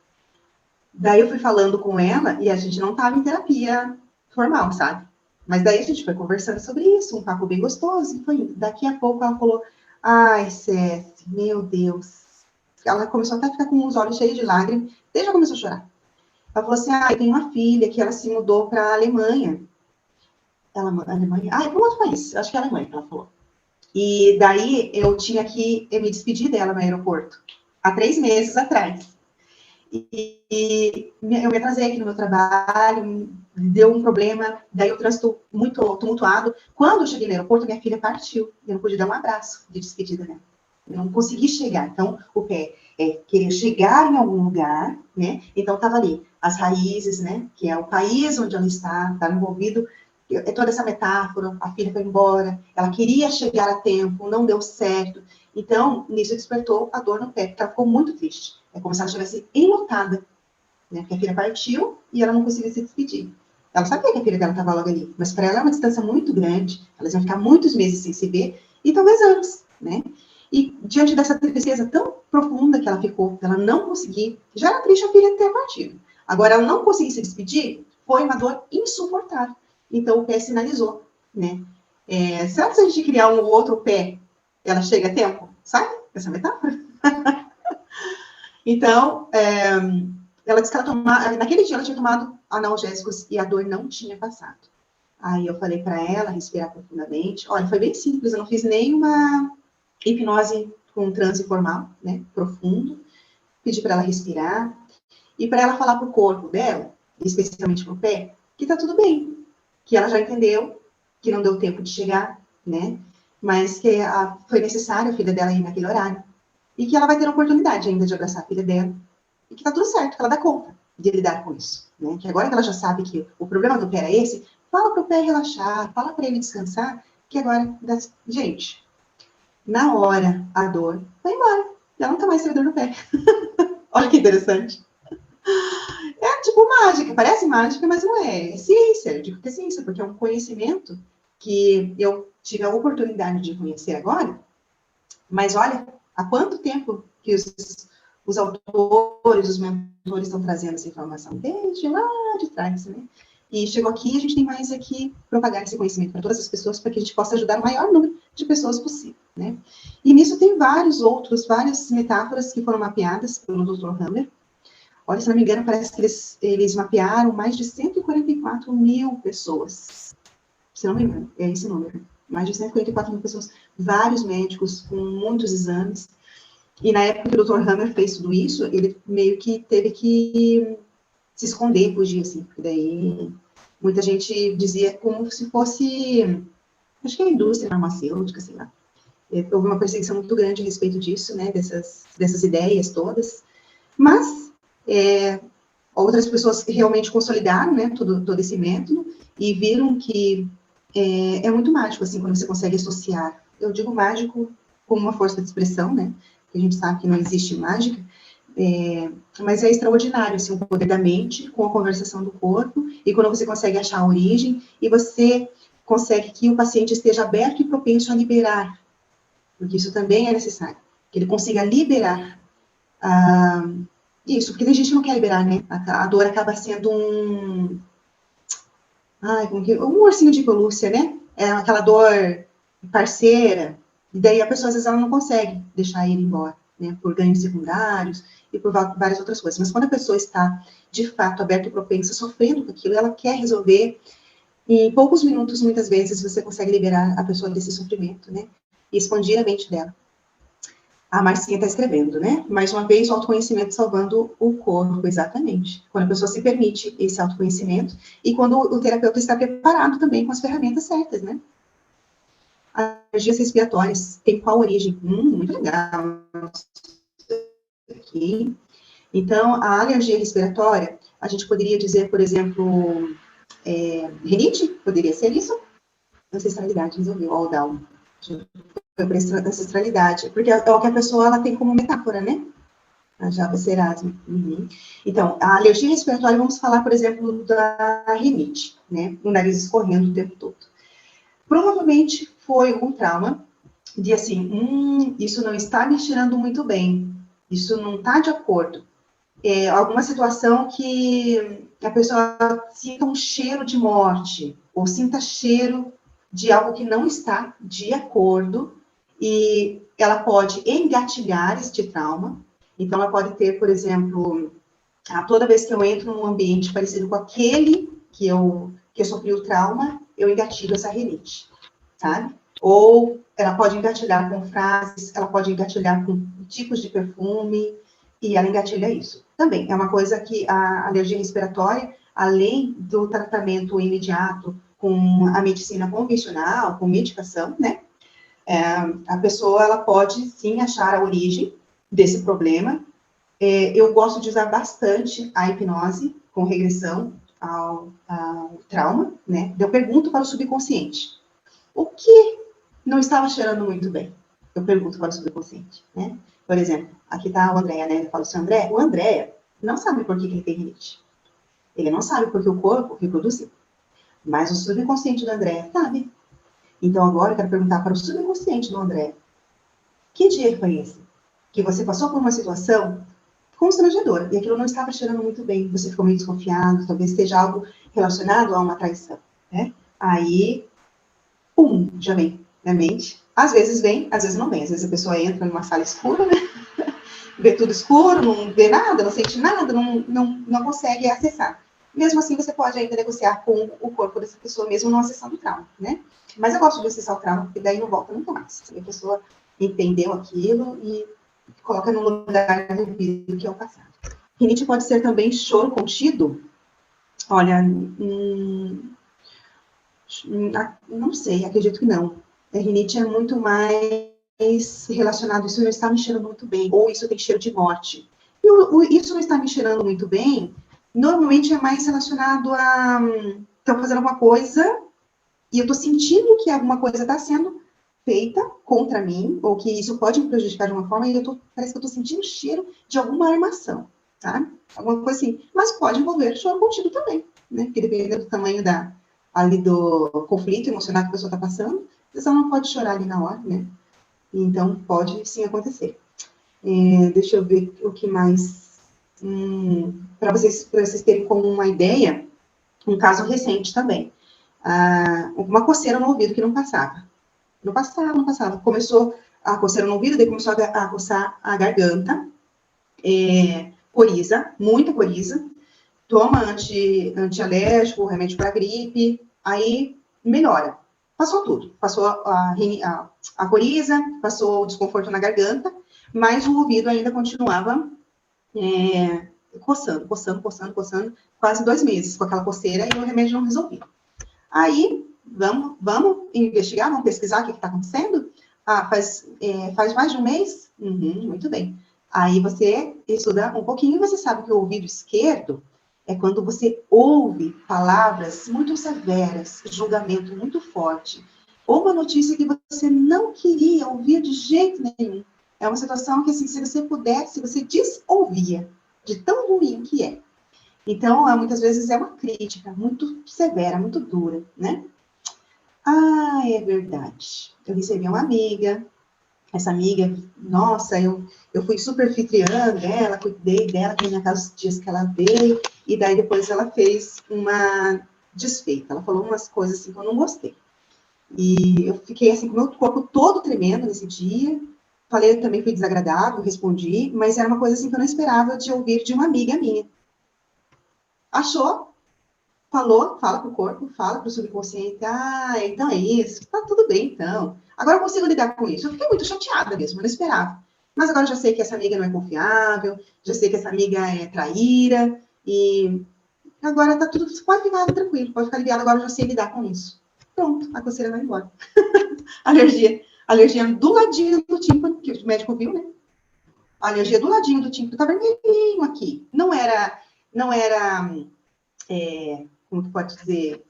Daí eu fui falando com ela e a gente não estava em terapia formal, sabe? Mas daí a gente foi conversando sobre isso, um papo bem gostoso, e foi indo. Daqui a pouco ela falou, Cécia, meu Deus. Ela começou até a ficar com os olhos cheios de lágrimas, desde já começou a chorar. Ela falou assim, eu tenho uma filha que ela se mudou para a Alemanha. Alemanha? Para um outro país, acho que é a Alemanha que ela falou. E daí eu tinha que me despedir dela no aeroporto, há 3 meses atrás. E eu me atrasei aqui no meu trabalho, deu um problema, daí o trânsito muito tumultuado. Quando eu cheguei no aeroporto, minha filha partiu. Eu não pude dar um abraço de despedida dela. Eu não consegui chegar. Então, o pé é querer chegar em algum lugar, né? Então, estava ali, as raízes, né? Que é o país onde ela está envolvido. É toda essa metáfora, a filha foi embora, ela queria chegar a tempo, não deu certo. Então, nisso despertou a dor no pé, porque ela ficou muito triste. É como se ela estivesse enlutada, né? Porque a filha partiu e ela não conseguia se despedir. Ela sabia que a filha dela estava logo ali, mas para ela é uma distância muito grande, elas iam ficar muitos meses sem se ver, e talvez anos, né? E diante dessa tristeza tão profunda que ela ficou, ela não conseguir, já era triste a filha ter partido. Agora, ela não conseguir se despedir, foi uma dor insuportável. Então, o pé sinalizou, né? Será que se a gente criar um outro pé, ela chega a tempo? Sabe essa metáfora? Então, ela disse que naquele dia ela tinha tomado analgésicos e a dor não tinha passado. Aí eu falei para ela respirar profundamente. Olha, foi bem simples, eu não fiz nenhuma hipnose com transe formal, né, profundo. Pedi para ela respirar e para ela falar para o corpo dela, especialmente para o pé, que tá tudo bem, que ela já entendeu, que não deu tempo de chegar, né, mas que foi necessário a filha dela ir naquele horário e que ela vai ter a oportunidade ainda de abraçar a filha dela e que tá tudo certo, que ela dá conta de lidar com isso, né, que agora que ela já sabe que o problema do pé é esse, fala para o pé relaxar, fala para ele descansar, que agora, gente, na hora, a dor vai embora. Ela nunca mais teve dor no pé. Olha que interessante. É tipo mágica, parece mágica, mas não é. É ciência, eu digo que é ciência, porque é um conhecimento que eu tive a oportunidade de conhecer agora, mas olha, há quanto tempo que os autores, os mentores estão trazendo essa informação? Desde lá de trás, né? E chegou aqui, a gente tem mais aqui propagar esse conhecimento para todas as pessoas, para que a gente possa ajudar o maior número de pessoas possível, né? E nisso tem várias metáforas que foram mapeadas pelo Dr. Hammer. Olha, se não me engano, parece que eles mapearam mais de 144 mil pessoas. Se não me engano, é esse número. Mais de 144 mil pessoas, vários médicos com muitos exames. E na época que o Dr. Hammer fez tudo isso, ele meio que teve que se esconder, fugir, assim, porque daí muita gente dizia como se fosse, acho que é a indústria farmacêutica, sei lá. Houve uma perseguição muito grande a respeito disso, né, dessas ideias todas, mas outras pessoas realmente consolidaram, né, todo esse método e viram que é muito mágico, assim, quando você consegue associar, eu digo mágico como uma força de expressão, né, que a gente sabe que não existe mágica, mas é extraordinário, assim, o poder da mente com a conversação do corpo, e quando você consegue achar a origem, e você consegue que o paciente esteja aberto e propenso a liberar, porque isso também é necessário, que ele consiga liberar isso, porque tem gente que não quer liberar, né? A dor acaba sendo um ursinho de pelúcia, né? É aquela dor parceira, e daí a pessoa, às vezes, ela não consegue deixar ele embora, né? Por ganhos secundários e por várias outras coisas. Mas quando a pessoa está, de fato, aberta e propensa, sofrendo com aquilo, ela quer resolver, e em poucos minutos, muitas vezes, você consegue liberar a pessoa desse sofrimento, né? E expandir a mente dela. A Marcinha está escrevendo, né? Mais uma vez, o autoconhecimento salvando o corpo, exatamente. Quando a pessoa se permite esse autoconhecimento e quando o terapeuta está preparado também com as ferramentas certas, né? Alergias respiratórias, tem qual origem? Muito legal. Aqui. Então, a alergia respiratória, a gente poderia dizer, por exemplo, rinite, poderia ser isso? Ancestralidade, resolveu, all down. Foi para ancestralidade, porque é o que a pessoa ela tem como metáfora, né? A Java Serasmo. Uhum. Então, a alergia respiratória, vamos falar, por exemplo, da rinite, né? O nariz escorrendo o tempo todo. Provavelmente foi um trauma de assim, isso não está me cheirando muito bem, isso não está de acordo. Alguma situação que a pessoa sinta um cheiro de morte, ou sinta cheiro de algo que não está de acordo, e ela pode engatilhar este trauma. Então, ela pode ter, por exemplo, Toda vez que eu entro num ambiente parecido com aquele que eu sofri o trauma, eu engatilho essa rinite, sabe? Ou ela pode engatilhar com frases, ela pode engatilhar com tipos de perfume, e ela engatilha isso. Também é uma coisa que a alergia respiratória, além do tratamento imediato com a medicina convencional, com medicação, né? A pessoa, ela pode, sim, achar a origem desse problema. Eu gosto de usar bastante a hipnose com regressão ao trauma, né? Eu pergunto para o subconsciente. O que não estava cheirando muito bem? Eu pergunto para o subconsciente, né? Por exemplo, aqui está o André, né? Eu falo assim, André, o André não sabe por que ele tem rinite. Ele não sabe porque o corpo reproduziu. Mas o subconsciente do André sabe. Então, agora eu quero perguntar para o subconsciente do André. Que dia foi esse? Que você passou por uma situação constrangedora e aquilo não estava cheirando muito bem. Você ficou meio desconfiado, talvez seja algo relacionado a uma traição, né? Aí, pum, já vem na mente. Às vezes vem, às vezes não vem. Às vezes a pessoa entra numa sala escura, né? Vê tudo escuro, não vê nada, não sente nada, não consegue acessar. Mesmo assim, você pode ainda negociar com o corpo dessa pessoa, mesmo não acessando o trauma, né? Mas eu gosto de acessar o trauma, porque daí não volta nunca mais. A pessoa entendeu aquilo e coloca no lugar devido, que é o passado. Rinite pode ser também choro contido. Olha, não sei, acredito que não. A rinite é muito mais relacionado, isso não está me cheirando muito bem, ou isso tem cheiro de morte. E isso não está me cheirando muito bem, normalmente é mais relacionado a estou fazendo alguma coisa e eu estou sentindo que alguma coisa está sendo feita contra mim, ou que isso pode me prejudicar de uma forma, e parece que eu estou sentindo o cheiro de alguma armação, tá? Alguma coisa assim. Mas pode envolver choro contido também, né? Porque dependendo do tamanho ali do conflito emocional que a pessoa está passando, a pessoa não pode chorar ali na hora, né? Então, pode sim acontecer. Deixa eu ver o que mais. Para vocês terem como uma ideia, um caso recente também. Uma coceira no ouvido que não passava. Não passava. Começou a coceira no ouvido, daí começou a coçar a garganta. Coriza, muita coriza. Toma antialérgico, remédio para gripe, aí melhora. Passou tudo. Passou a coriza, passou o desconforto na garganta, mas o ouvido ainda continuava coçando, quase 2 meses com aquela coceira e o remédio não resolvia. Aí, vamos investigar, vamos pesquisar o que está acontecendo? Faz mais de um mês? Muito bem. Aí você estuda um pouquinho e você sabe que o ouvido esquerdo é quando você ouve palavras muito severas, julgamento muito forte, ou uma notícia que você não queria ouvir de jeito nenhum. É uma situação que, assim, se você pudesse, você desouvia, de tão ruim que é. Então, muitas vezes é uma crítica muito severa, muito dura, né? É verdade. Eu recebi uma amiga, essa amiga, nossa, eu fui super anfitriã dela, cuidei dela, que na minha casa os dias que ela veio, e daí depois ela fez uma desfeita. Ela falou umas coisas assim que eu não gostei. E eu fiquei assim com o meu corpo todo tremendo nesse dia. Falei também, fui desagradável, respondi, mas era uma coisa assim que eu não esperava de ouvir de uma amiga minha. Achou? Falou, fala pro corpo, fala pro subconsciente, então é isso, tá tudo bem então. Agora eu consigo lidar com isso. Eu fiquei muito chateada mesmo, eu não esperava. Mas agora eu já sei que essa amiga não é confiável, já sei que essa amiga é traíra, e agora tá tudo, pode ficar tranquilo, pode ficar aliviado, agora eu já sei lidar com isso. Pronto, a coceira vai embora. Alergia do ladinho do tímpano, que o médico viu, né? A alergia do ladinho do tímpano, tá vermelhinho aqui. Não era como que pode dizer,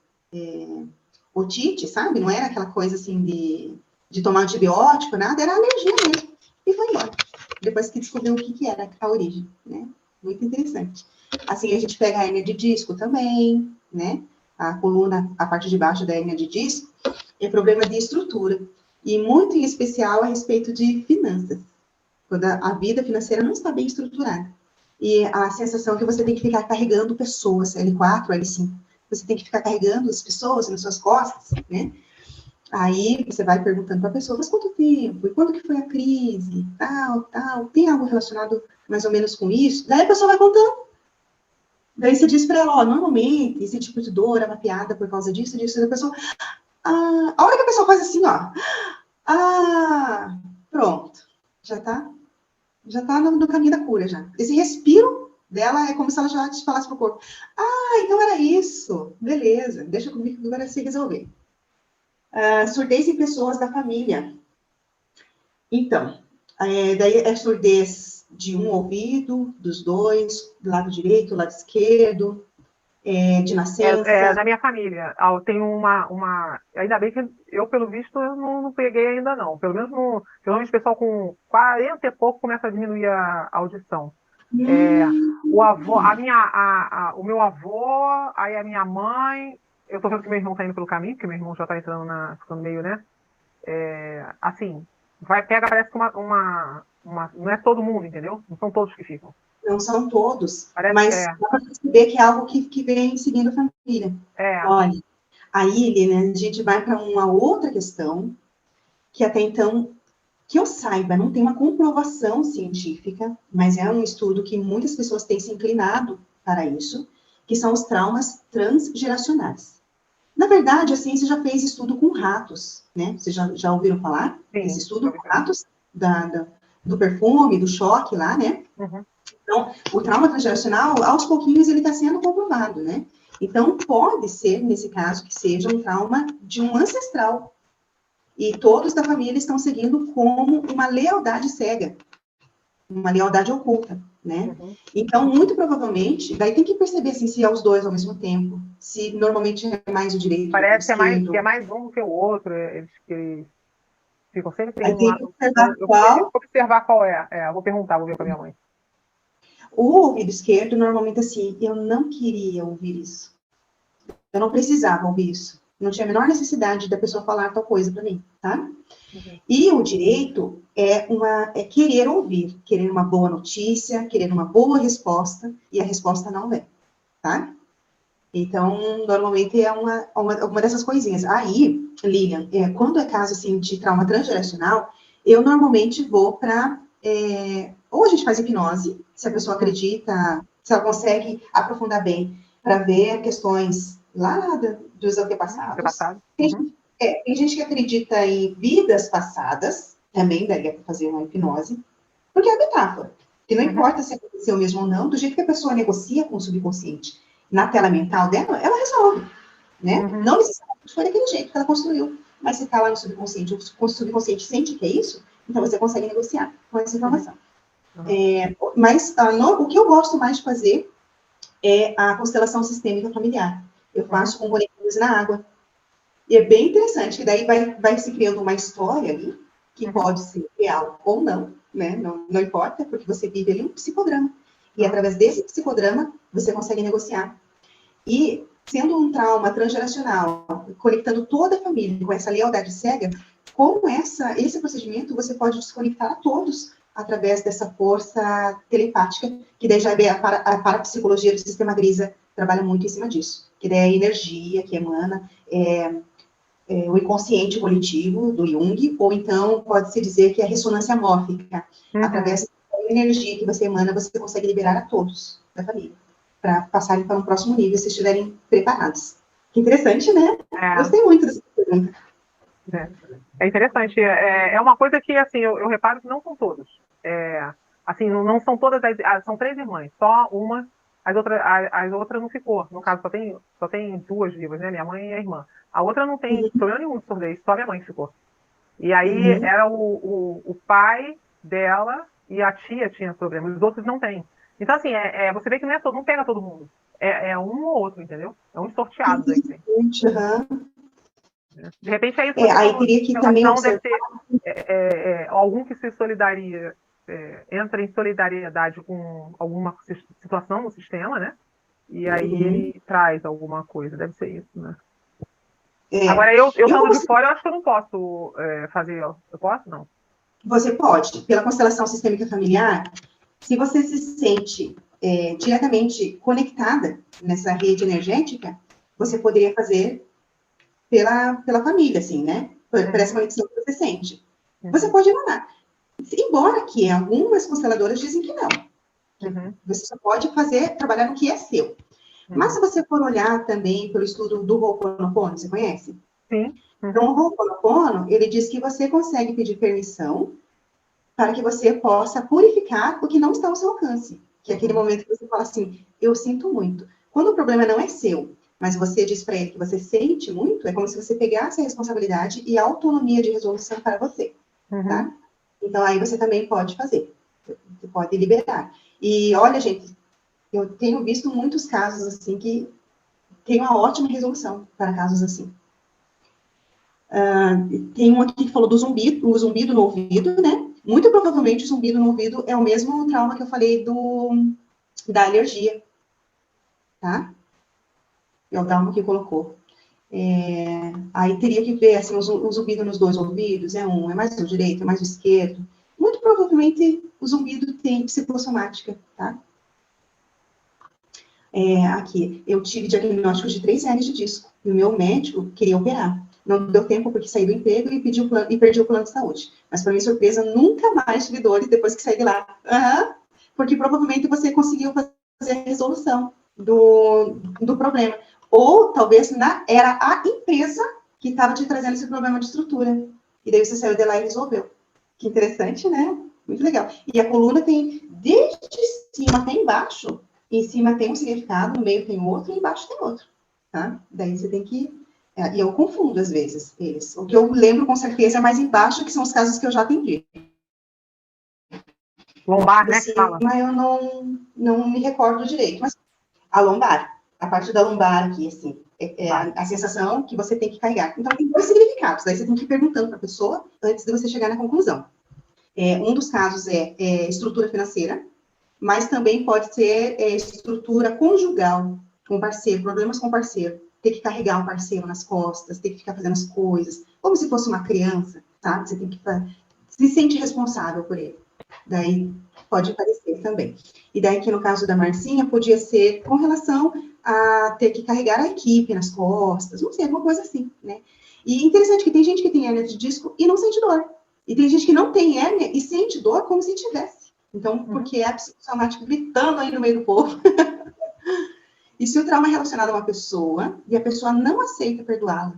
otite, sabe? Não era aquela coisa assim de tomar antibiótico, nada, era alergia mesmo. E foi embora. Depois que descobriu o que era a origem, né? Muito interessante. Assim, a gente pega a hérnia de disco também, né? A coluna, a parte de baixo da hérnia de disco, é problema de estrutura. E muito em especial a respeito de finanças. Quando a vida financeira não está bem estruturada. E a sensação que você tem que ficar carregando pessoas, L4, L5. Você tem que ficar carregando as pessoas nas suas costas, né? Aí você vai perguntando para a pessoa, mas quanto tempo? E quando que foi a crise? Tal. Tem algo relacionado mais ou menos com isso? Daí a pessoa vai contando. Daí você diz para ela, ó, normalmente esse tipo de dor é mapeada por causa disso, disso, da pessoa. Ah, a hora que a pessoa faz assim, ó. Ah, pronto. Já tá no caminho da cura já. Esse respiro dela é como se ela já te falasse pro corpo. Ah, então era isso. Beleza, deixa comigo que agora se resolver. Surdez em pessoas da família. Então, daí é surdez de um ouvido, dos dois, do lado direito, do lado esquerdo, de nascença. Na minha família, eu tenho ainda bem que eu, pelo visto, eu não peguei ainda não. Pelo menos, geralmente o pessoal com 40 e pouco começa a diminuir a audição. O avô, o meu avô, aí a minha mãe, eu tô vendo que meu irmão tá indo pelo caminho, porque meu irmão já tá entrando ficando meio, né? Assim, parece que não é todo mundo, entendeu? Não são todos que ficam. Não são todos, Parece, mas dá para perceber que é algo que vem seguindo a família. Olha, aí, Lilian, a gente vai para uma outra questão, que até então, que eu saiba, não tem uma comprovação científica, mas é um estudo que muitas pessoas têm se inclinado para isso, que são os traumas transgeracionais. Na verdade, a ciência já fez estudo com ratos, né? Vocês já ouviram falar? Sim, esse estudo com ratos, do perfume, do choque lá, né? Uhum. Então, o trauma transgeracional, aos pouquinhos, ele está sendo comprovado, né? Então, pode ser, nesse caso, que seja um trauma de um ancestral. E todos da família estão seguindo como uma lealdade cega, uma lealdade oculta, né? Uhum. Então, muito provavelmente, daí tem que perceber assim, se é os dois ao mesmo tempo, se normalmente é mais o direito do que o esquerdo. Que é mais um que o outro, eles ficam sempre Aí um tem lado. que observar Eu qual. vou observar qual é. Eu vou perguntar, vou ver com a minha mãe. O ouvido esquerdo, normalmente assim, eu não queria ouvir isso. Eu não precisava ouvir isso. Não tinha a menor necessidade da pessoa falar tal coisa para mim, tá? Uhum. E o direito é querer ouvir, querer uma boa notícia, querer uma boa resposta, e a resposta não vem, tá? Então, normalmente é uma dessas coisinhas. Aí, Lilian, quando é caso assim, de trauma transgeracional, eu normalmente vou para. Ou a gente faz hipnose, se a pessoa acredita, se ela consegue aprofundar bem, para ver questões lá dos antepassados. Uhum. Tem gente que acredita em vidas passadas, também daria para fazer uma hipnose, porque é metáfora. Que não importa se aconteceu mesmo ou não, do jeito que a pessoa negocia com o subconsciente na tela mental dela, ela resolve, né? Uhum. Não necessariamente foi daquele jeito que ela construiu, mas se está lá no subconsciente, o subconsciente sente que é isso, então você consegue negociar com essa informação. Uhum. Mas o que eu gosto mais de fazer é a constelação sistêmica familiar. Eu faço com conectores na água. E é bem interessante, que daí vai se criando uma história ali, que pode ser real ou não, né? Não importa, porque você vive ali um psicodrama. E através desse psicodrama, você consegue negociar. E, sendo um trauma transgeracional, conectando toda a família com essa lealdade cega, com esse procedimento, você pode desconectar a todos através dessa força telepática, que daí já é a parapsicologia do sistema Grisa trabalha muito em cima disso. Que daí é a energia que emana, o inconsciente coletivo do Jung, ou então pode-se dizer que é a ressonância mórfica. Através da energia que você emana, você consegue liberar a todos da família, para passarem para um próximo nível, se estiverem preparados. Que interessante, né? Gostei muito dessa pergunta. É interessante. É uma coisa que, assim, eu reparo que não são todos. Assim, não são todas são 3 irmãs, só uma, as outras não ficou. No caso, só tem 2 vivas, né? Minha mãe e a irmã. A outra não tem problema nenhum de surdez, só minha mãe ficou. E aí era o pai dela e a tia tinha problema, os outros não têm. Então, assim, você vê que não pega todo mundo. É um ou outro, entendeu? É um sorteado daí. De repente é isso que você aí falou. teria que também observar. Deve ter algum que se solidaria, entra em solidariedade com alguma situação no sistema, né? E aí ele traz alguma coisa, deve ser isso, né? Agora, eu estando de fora, eu acho que eu não posso fazer. Eu posso? Não. Você pode, pela constelação sistêmica familiar, se você se sente diretamente conectada nessa rede energética, você poderia fazer pela família, assim, né? Por essa conexão que você sente. Você pode emanar. Embora que algumas consteladoras dizem que não. Você só pode trabalhar no que é seu. Mas se você for olhar também pelo estudo do Ho'oponopono, você conhece? Sim. Então, o Ho'oponopono, ele diz que você consegue pedir permissão para que você possa purificar o que não está ao seu alcance. Que é aquele momento que você fala assim, eu sinto muito. Quando o problema não é seu, mas você diz para ele que você sente muito, é como se você pegasse a responsabilidade e a autonomia de resolução para você, tá? Então, aí você também pode fazer. Você pode liberar. E, olha, gente, eu tenho visto muitos casos, assim, que tem uma ótima resolução para casos assim. Tem um aqui que falou do zumbido, o zumbido no ouvido, né? Muito provavelmente o zumbido no ouvido é o mesmo trauma que eu falei da alergia, tá? É o trauma que colocou. Aí teria que ver, assim, o zumbido nos dois ouvidos, é mais o direito, é mais o esquerdo. Muito provavelmente o zumbido tem psicossomática, tá? Aqui, eu tive diagnóstico de 3 hernias de disco, e o meu médico queria operar. Não deu tempo porque saí do emprego e perdi o plano de saúde. Mas, para minha surpresa, nunca mais tive dores depois que saí de lá. Porque provavelmente você conseguiu fazer a resolução do problema. Ou talvez era a empresa que estava te trazendo esse problema de estrutura. E daí você saiu de lá e resolveu. Que interessante, né? Muito legal. E a coluna tem, desde cima até embaixo, em cima tem um significado, no meio tem outro e embaixo tem outro. Tá? Daí você tem que... E eu confundo, às vezes, eles. O que eu lembro, com certeza, é mais embaixo, que são os casos que eu já atendi. Lombar, né, Assim, que fala? mas eu não me recordo direito. Mas a lombar, a parte da lombar aqui, assim, a sensação que você tem que carregar. Então, tem 2 significados. Daí você tem que ir perguntando para a pessoa antes de você chegar na conclusão. Um dos casos é estrutura financeira, mas também pode ser estrutura conjugal com parceiro, problemas com parceiro. Ter que carregar um parceiro nas costas, ter que ficar fazendo as coisas, como se fosse uma criança, sabe? Você tem que se sente responsável por ele. Daí pode aparecer também. E daí que no caso da Marcinha, podia ser com relação a ter que carregar a equipe nas costas, não sei, alguma coisa assim, né? E interessante que tem gente que tem hérnia de disco e não sente dor. E tem gente que não tem hérnia e sente dor como se tivesse. Então, porque é a psicossomática gritando aí no meio do povo. E se o trauma é relacionado a uma pessoa e a pessoa não aceita perdoá-la,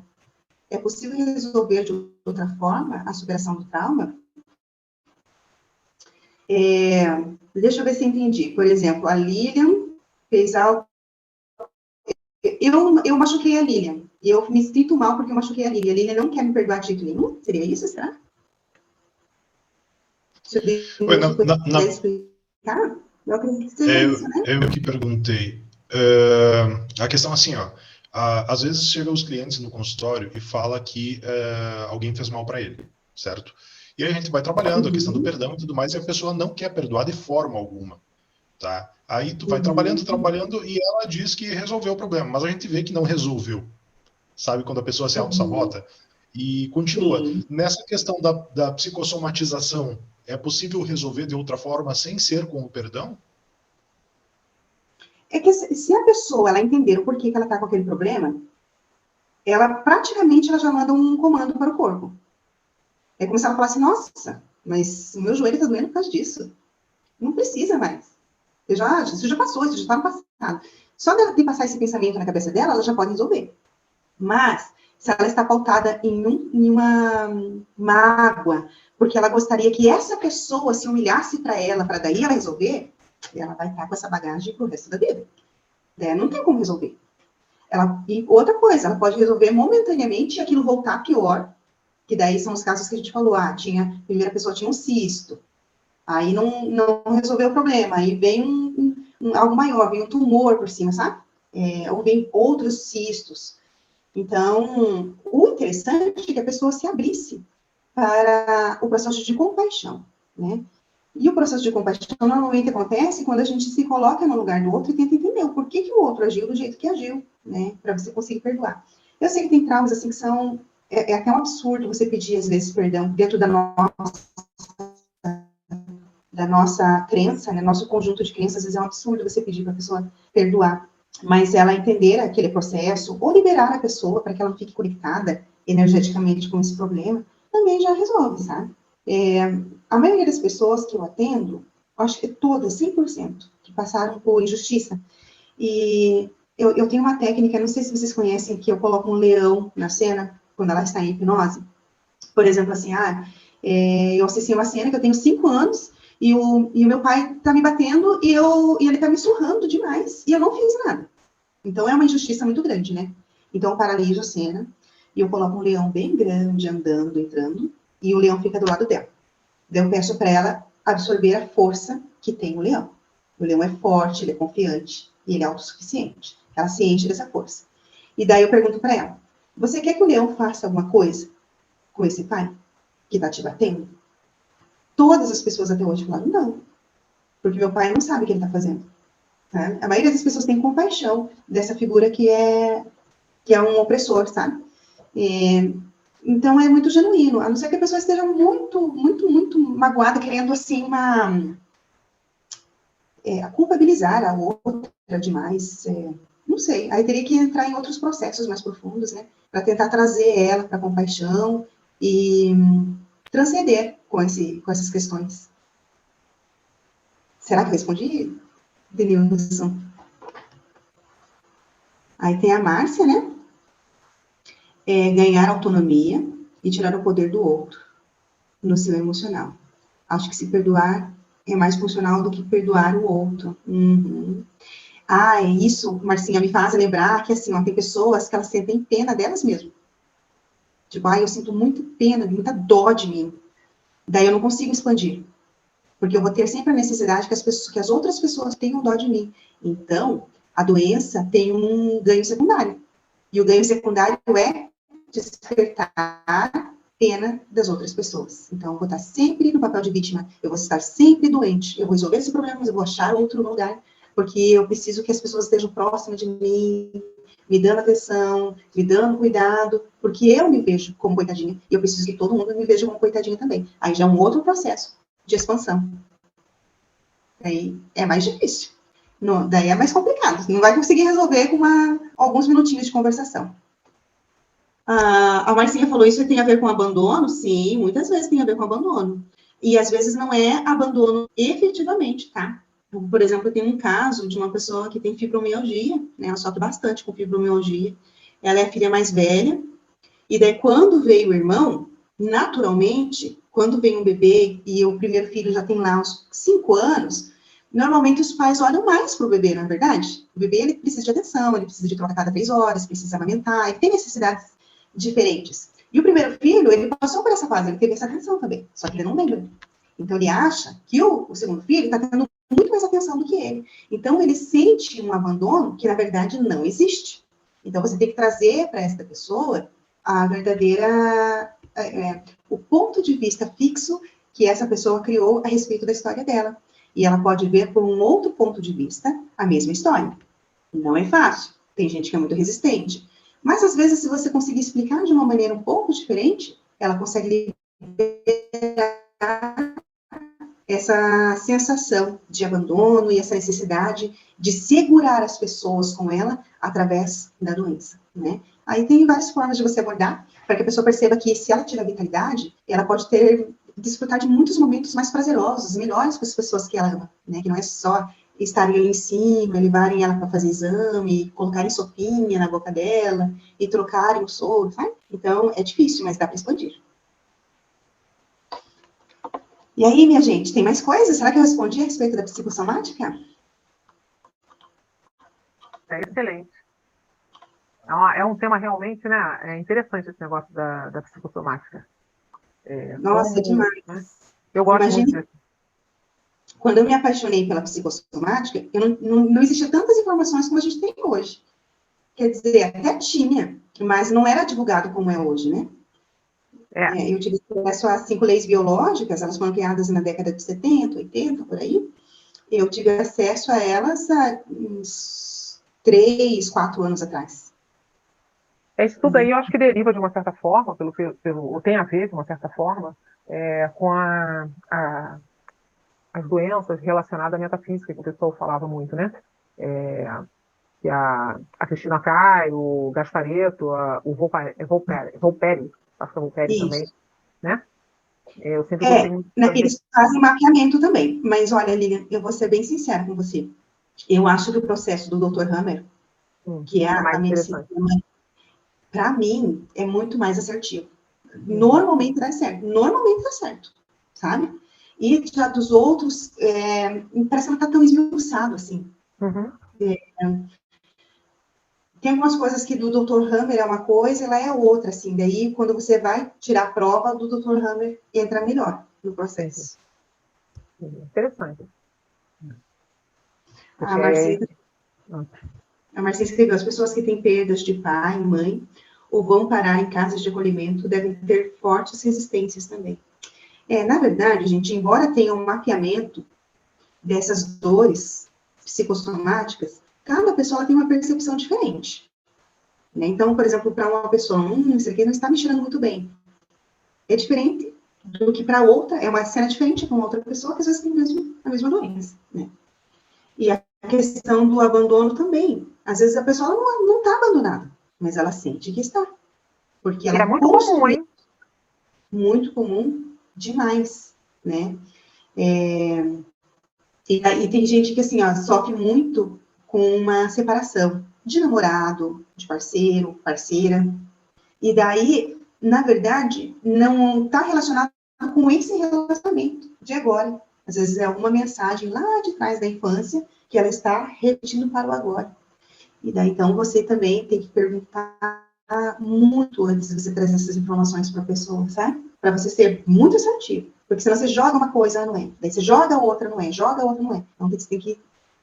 é possível resolver de outra forma a superação do trauma? Deixa eu ver se eu entendi. Por exemplo, a Lilian fez algo... Eu machuquei a Lilian. E eu me sinto mal porque eu machuquei a Lilian. A Lilian não quer me perdoar de jeito nenhum? Seria isso, será? Se eu puder explicar? Eu acredito que seja isso, né? Eu que perguntei. A questão é assim, ó. Às vezes chegam os clientes no consultório e fala que alguém fez mal para ele, certo? E aí a gente vai trabalhando a questão do perdão e tudo mais, e a pessoa não quer perdoar de forma alguma, tá? Aí tu vai trabalhando, e ela diz que resolveu o problema, mas a gente vê que não resolveu. Sabe, quando a pessoa se auto-sabota? E continua. Sim. Nessa questão da psicossomatização, é possível resolver de outra forma sem ser com o perdão? É que se a pessoa ela entender o porquê que ela está com aquele problema, ela praticamente já manda um comando para o corpo. É como se ela falasse, nossa, mas o meu joelho está doendo por causa disso. Não precisa mais. Isso já passou, isso já está no passado. Só dela ter passar esse pensamento na cabeça dela, ela já pode resolver. Mas, se ela está pautada em uma mágoa, porque ela gostaria que essa pessoa se humilhasse para ela, para daí ela resolver, ela vai estar com essa bagagem pro resto da vida. Não tem como resolver. E outra coisa, ela pode resolver momentaneamente e aquilo voltar pior, que daí são os casos que a gente falou, a primeira pessoa tinha um cisto, aí não resolveu o problema, aí vem algo maior, vem um tumor por cima, sabe? Ou vem outros cistos. Então, o interessante é que a pessoa se abrisse para o processo de compaixão, né? E o processo de compaixão normalmente acontece quando a gente se coloca no lugar do outro e tenta entender o porquê que o outro agiu do jeito que agiu, né? Para você conseguir perdoar. Eu sei que tem traumas assim que são... É até um absurdo você pedir, às vezes, perdão dentro da nossa crença, né? Nosso conjunto de crenças, às vezes é um absurdo você pedir para a pessoa perdoar. Mas ela entender aquele processo, ou liberar a pessoa para que ela não fique conectada energeticamente com esse problema, também já resolve, sabe? A maioria das pessoas que eu atendo, acho que todas, 100%, que passaram por injustiça, e eu tenho uma técnica, não sei se vocês conhecem, que eu coloco um leão na cena, quando ela está em hipnose. Por exemplo, assim, eu assisti uma cena que eu tenho 5 anos, e o meu pai está me batendo, e ele está me surrando demais, e eu não fiz nada. Então, é uma injustiça muito grande, né? Então, eu paraliso a cena, e eu coloco um leão bem grande, andando, entrando, e o leão fica do lado dela. Daí eu peço para ela absorver a força que tem o leão. O leão é forte, ele é confiante, e ele é autossuficiente. Ela se enche dessa força. E daí eu pergunto para ela, você quer que o leão faça alguma coisa com esse pai que está te batendo? Todas as pessoas até hoje falaram, não. Porque meu pai não sabe o que ele está fazendo. Tá? A maioria das pessoas tem compaixão dessa figura que é um opressor, sabe? Então, é muito genuíno. A não ser que a pessoa esteja muito, muito, muito magoada, querendo, assim, culpabilizar a outra demais. Não sei. Aí teria que entrar em outros processos mais profundos, né? Para tentar trazer ela para a compaixão e transcender com essas questões. Será que eu respondi, Denilson? Aí tem a Márcia, né? Ganhar autonomia e tirar o poder do outro no seu emocional. Acho que se perdoar é mais funcional do que perdoar o outro. Uhum. Isso, Marcinha, me faz lembrar que, assim, tem pessoas que elas sentem pena delas mesmas. Tipo, eu sinto muito pena, muita dó de mim. Daí eu não consigo expandir. Porque eu vou ter sempre a necessidade que as outras pessoas tenham dó de mim. Então, a doença tem um ganho secundário. E o ganho secundário é despertar pena das outras pessoas. Então, eu vou estar sempre no papel de vítima, eu vou estar sempre doente, eu vou resolver esse problema, mas eu vou achar outro lugar, porque eu preciso que as pessoas estejam próximas de mim, me dando atenção, me dando cuidado, porque eu me vejo como coitadinha, e eu preciso que todo mundo me veja como coitadinha também. Aí já é um outro processo de expansão. Aí é mais difícil. Daí é mais complicado. Não vai conseguir resolver com alguns minutinhos de conversação. A Marcinha falou, isso tem a ver com abandono? Sim, muitas vezes tem a ver com abandono. E às vezes não é abandono efetivamente, tá? Por exemplo, tem um caso de uma pessoa que tem fibromialgia, né? Ela sofre bastante com fibromialgia. Ela é a filha mais velha. E daí, quando veio o irmão, naturalmente, quando vem um bebê e o primeiro filho já tem lá uns 5 anos, normalmente os pais olham mais para o bebê, não é verdade? O bebê, ele precisa de atenção, ele precisa de trocar cada 3 horas, precisa amamentar, ele tem necessidades diferentes. E o primeiro filho, ele passou por essa fase, ele teve essa atenção também, só que ele não lembra. Então, ele acha que o segundo filho está tendo muito mais atenção do que ele. Então, ele sente um abandono que, na verdade, não existe. Então, você tem que trazer para essa pessoa a verdadeira, o ponto de vista fixo que essa pessoa criou a respeito da história dela. E ela pode ver por um outro ponto de vista a mesma história. Não é fácil. Tem gente que é muito resistente. Mas, às vezes, se você conseguir explicar de uma maneira um pouco diferente, ela consegue liberar essa sensação de abandono e essa necessidade de segurar as pessoas com ela através da doença, né? Aí tem várias formas de você abordar, para que a pessoa perceba que, se ela tiver vitalidade, ela pode desfrutar de muitos momentos mais prazerosos, melhores para as pessoas que ela ama, né? Que não é só estarem ali em cima, levarem ela para fazer exame, colocarem sopinha na boca dela e trocarem o soro, sabe? Então, é difícil, mas dá para expandir. E aí, minha gente, tem mais coisas? Será que eu respondi a respeito da psicossomática? É excelente. É um tema realmente, né? É interessante esse negócio da psicossomática. Nossa, demais. Né? Eu gosto muito disso. Quando eu me apaixonei pela psicossomática, não existiam tantas informações como a gente tem hoje. Quer dizer, até tinha, mas não era divulgado como é hoje, né? Eu tive acesso às 5 leis biológicas, elas foram criadas na década de 70, 80, por aí. Eu tive acesso a elas há uns 3, 4 anos atrás. Isso tudo aí eu acho que deriva de uma certa forma, ou tem a ver de uma certa forma, com as doenças relacionadas à metafísica, que o pessoal falava muito, né? Que a Cristina Cai, o Gasparetto, o Volperi, acho que é Volperi também, né? Eu sempre gostei muito. Eles fazem mapeamento também, mas olha, Lilian, eu vou ser bem sincera com você. Eu acho que o processo do Dr. Hammer que é É a mais medicina interessante. da mãe, para mim, é muito mais assertivo. Normalmente dá certo, sabe? E já dos outros, parece que não está tão esmiuçado, assim. Uhum. Tem algumas coisas que do Dr. Hammer é uma coisa, ela é outra, assim. Daí, quando você vai tirar a prova, do Dr. Hammer entra melhor no processo. Interessante. A Porque Marcia escreveu, as pessoas que têm perdas de pai, mãe, ou vão parar em casas de acolhimento, devem ter fortes resistências também. Na verdade, gente, embora tenha um mapeamento dessas dores psicossomáticas, cada pessoa tem uma percepção diferente. Né? Então, por exemplo, para uma pessoa, isso aqui não está me cheirando muito bem. É diferente do que para outra, é uma cena diferente para uma outra pessoa que às vezes tem a mesma doença. Né? E a questão do abandono também. Às vezes a pessoa não está abandonada, mas ela sente que está. Porque ela é muito comum, construiu hein? muito comum demais, né? E tem gente que, assim, ó, sofre muito com uma separação de namorado, de parceiro, parceira. E daí, na verdade, não está relacionado com esse relacionamento de agora. Às vezes é uma mensagem lá de trás da infância que ela está repetindo para o agora. E daí, então, você também tem que perguntar muito antes de você trazer essas informações para a pessoa, sabe? Para você ser muito assertivo. Porque senão você joga uma coisa, não é. Daí você joga a outra, não é. Joga a outra, não é. Então, você tem que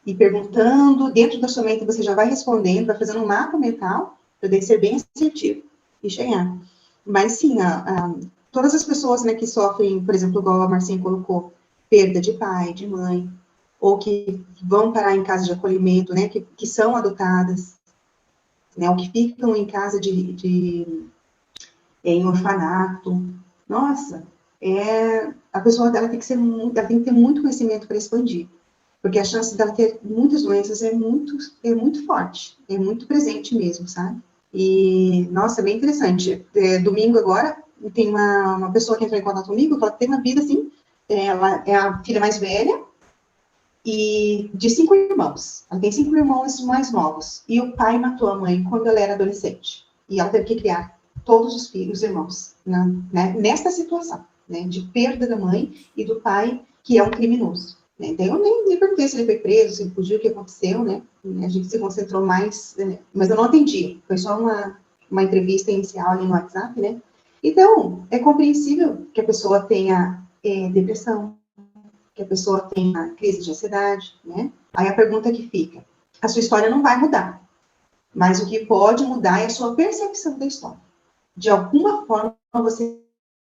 ir perguntando, dentro da sua mente você já vai respondendo, vai fazendo um mapa mental, para daí ser bem assertivo e chegar. Mas, sim, todas as pessoas, né, que sofrem, por exemplo, igual a Marcinha colocou, perda de pai, de mãe, ou que vão parar em casa de acolhimento, né, que são adotadas, né, ou que ficam em casa em orfanato. Nossa, a pessoa dela tem que ela tem que ter muito conhecimento para expandir, porque a chance dela ter muitas doenças é muito forte, é muito presente mesmo, sabe? E, nossa, é bem interessante. Domingo agora, tem uma pessoa que entrou em contato comigo, que ela tem uma vida assim, ela é a filha mais velha, e de 5 irmãos. Ela tem 5 irmãos mais novos. E o pai matou a mãe quando ela era adolescente. E ela teve que criar todos os filhos, os irmãos, né, nesta situação, né, de perda da mãe e do pai, que é um criminoso. Né? Então, eu nem perguntei se ele foi preso, se ele fugiu, o que aconteceu, né? A gente se concentrou mais, né? Mas eu não atendi. Foi só uma entrevista inicial ali no WhatsApp, né? Então, é compreensível que a pessoa tenha depressão, que a pessoa tenha crise de ansiedade, né? Aí a pergunta que fica, a sua história não vai mudar, mas o que pode mudar é a sua percepção da história. De alguma forma, você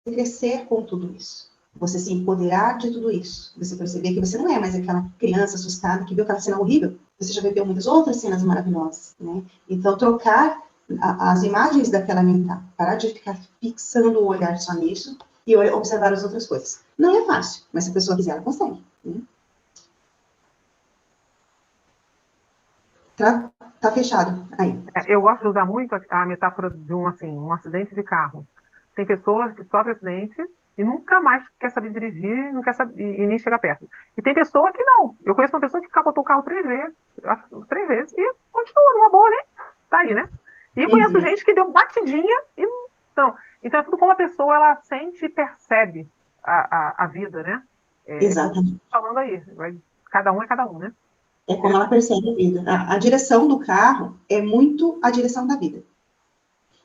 crescer com tudo isso, você se empoderar de tudo isso, você perceber que você não é mais aquela criança assustada que viu aquela cena horrível, você já viveu muitas outras cenas maravilhosas, né? Então, trocar as imagens daquela mental, parar de ficar fixando o olhar só nisso e observar as outras coisas. Não é fácil, mas se a pessoa quiser, ela consegue. Né? Tá fechado aí. Eu gosto de usar muito a metáfora de um acidente de carro. Tem pessoas que sofrem acidente e nunca mais quer saber dirigir, não quer saber, e nem chega perto. E tem pessoa que não. Eu conheço uma pessoa que capotou o carro 3 vezes, e continua numa boa, né? Tá aí, né? E conheço gente que deu batidinha e não. Então é tudo como a pessoa ela sente e percebe a vida, né? Como você Exatamente. tá falando aí. Cada um é cada um, né? É como ela percebe a vida. A direção do carro é muito a direção da vida.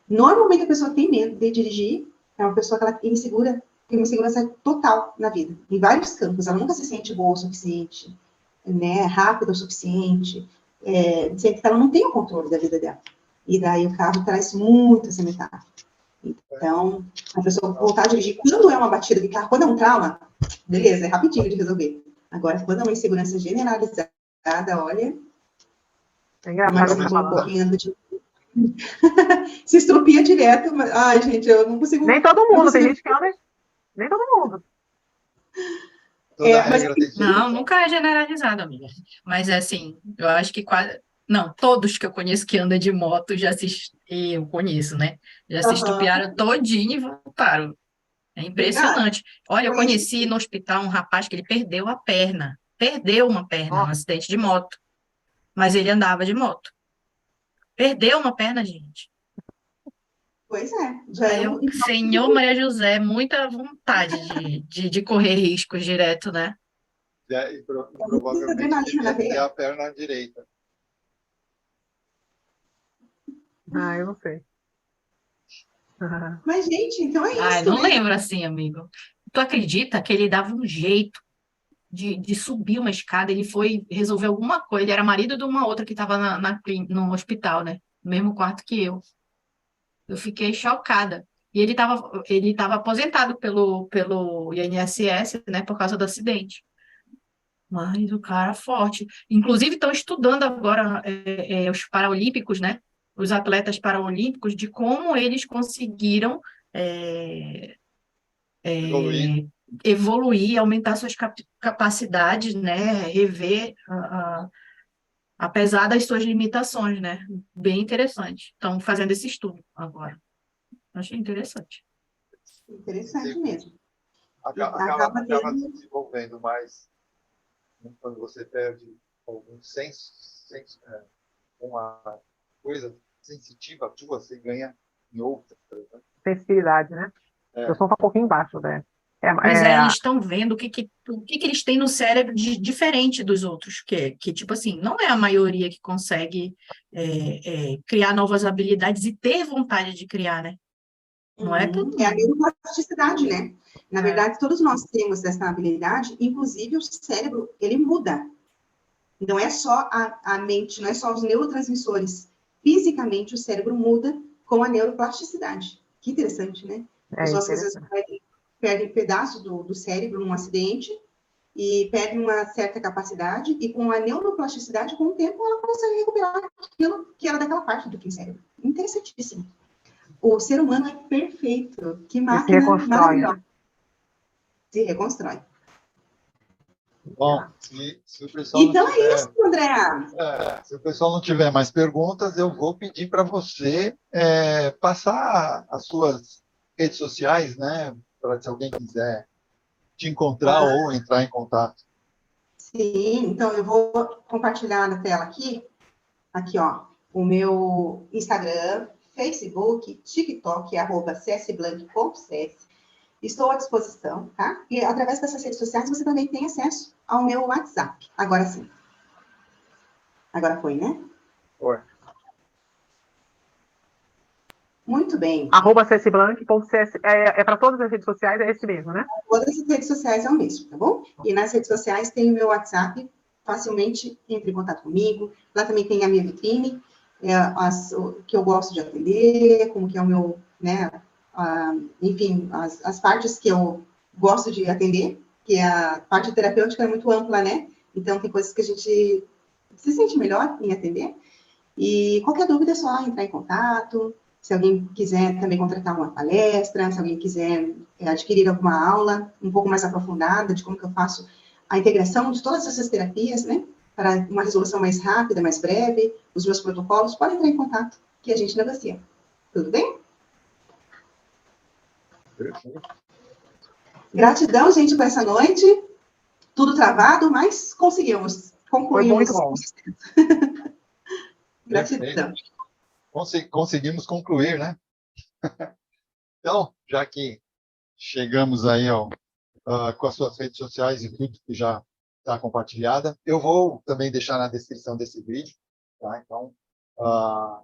Normalmente a pessoa tem medo de dirigir, é uma pessoa que ela é insegura, tem uma insegurança total na vida, em vários campos. Ela nunca se sente boa o suficiente, né, rápida o suficiente, sente que ela não tem o controle da vida dela. E daí o carro traz muito essa metáfora. Então, a pessoa voltar a dirigir, quando é uma batida de carro, quando é um trauma, beleza, é rapidinho de resolver. Agora, quando é uma insegurança generalizada, olha, É a engraçado você Marcinha falando. correndo de se estropia direto, mas, ai, gente, eu não consigo. Nem todo Não mundo, tem consigo. gente que anda. Nem todo mundo. Toda Mas regra tem sua Não, exceção. nunca é generalizado, amiga. Mas assim, eu acho que quase. Não, todos que eu conheço que andam de moto já se. Eu conheço, né? Já se estupiaram todinho e voltaram. É verdade. impressionante. Olha, eu conheci no hospital um rapaz que ele perdeu a perna. Perdeu uma perna num Nossa, acidente de moto. Mas ele andava de moto. Perdeu uma perna, gente. Pois é, já Aí é eu, um. Senhor Maria José, muita vontade de correr riscos direto, né? E Muita provavelmente adrenalina na devia ter veia. a perna direita. Ah, eu não sei. Mas, gente, então é Ai, isso, não né? lembro assim, amigo. Tu acredita que ele dava um jeito de subir uma escada? Ele foi resolver alguma coisa. Ele era marido de uma outra que estava no hospital, né? No mesmo quarto que eu. Eu fiquei chocada. E ele tava aposentado pelo INSS, né? Por causa do acidente. Mas o cara forte. Inclusive, estão estudando agora os paraolímpicos, né? Os atletas paraolímpicos, de como eles conseguiram é, Evoluir. evoluir, aumentar suas capacidades, né? Rever, apesar das suas limitações, né? Bem interessante. Estão fazendo esse estudo agora. Achei interessante. Interessante mesmo. E Acaba, acaba acaba se tendo. desenvolvendo, mas quando você perde algum uma coisa sensitiva tua, você ganha em outra. Né? Sensibilidade, né? Eu É, sou um pouquinho embaixo, né? É, Pois é, é, eles estão vendo o que eles têm no cérebro de diferente dos outros, que, tipo assim, não é a maioria que consegue criar novas habilidades e ter vontade de criar, né? Não é todo É a mundo. neuroplasticidade, né? Na é, verdade, todos nós temos essa habilidade, inclusive o cérebro, ele muda. Não é só a mente, não é só os neurotransmissores. Fisicamente, o cérebro muda com a neuroplasticidade. Que interessante, né? é Pessoas que às vezes interessante. perdem pedaços do cérebro num acidente e perdem uma certa capacidade, e com a neuroplasticidade, com o tempo, ela consegue recuperar aquilo que era daquela parte do cérebro. Interessantíssimo. O ser humano é perfeito. Que E se máquina reconstrói, né? maravilhosa. Se reconstrói. bom, se o pessoal não Então é isso, tiver, André. se o pessoal não tiver mais perguntas, eu vou pedir para você passar as suas redes sociais, né? Para se alguém quiser te encontrar Ah, ou entrar em contato. sim, então eu vou compartilhar na tela aqui, ó, o meu Instagram, Facebook, TikTok, @csblank.cs. Estou à disposição, tá? E através dessas redes sociais você também tem acesso ao meu WhatsApp. Agora sim. Agora foi, né? Oi. Muito bem. @csblank.cs é para todas as redes sociais, é esse mesmo, né? Todas as redes sociais é o mesmo, tá bom? E nas redes sociais tem o meu WhatsApp, facilmente entre em contato comigo. Lá também tem a minha vitrine, o que eu gosto de atender, como que é o meu, né, enfim, as partes que eu gosto de atender, que a parte terapêutica é muito ampla, né? Então, tem coisas que a gente se sente melhor em atender. E qualquer dúvida é só entrar em contato. Se alguém quiser também contratar uma palestra, se alguém quiser adquirir alguma aula um pouco mais aprofundada de como que eu faço a integração de todas essas terapias, né? Para uma resolução mais rápida, mais breve, os meus protocolos, pode entrar em contato, que a gente negocia. Tudo bem? Perfeito. Gratidão, gente, por essa noite. Tudo travado, mas conseguimos. Foi muito Concluímos. bom. Perfeito. Gratidão. Conseguimos concluir, né? Então, já que chegamos aí com as suas redes sociais e tudo que já está compartilhada, eu vou também deixar na descrição desse vídeo, tá? Então,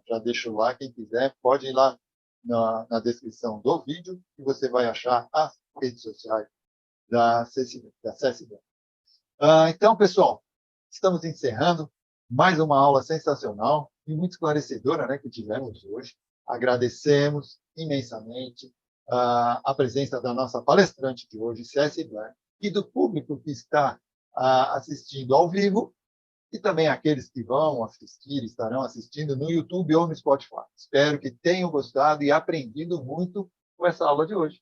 já deixo lá, quem quiser, pode ir lá na descrição do vídeo e você vai achar as redes sociais da CSB. Então, pessoal, estamos encerrando mais uma aula sensacional e muito esclarecedora, né, que tivemos hoje. Agradecemos imensamente a presença da nossa palestrante de hoje, Cécile Blanc, e do público que está assistindo ao vivo e também aqueles que vão assistir, estarão assistindo no YouTube ou no Spotify. Espero que tenham gostado e aprendido muito com essa aula de hoje.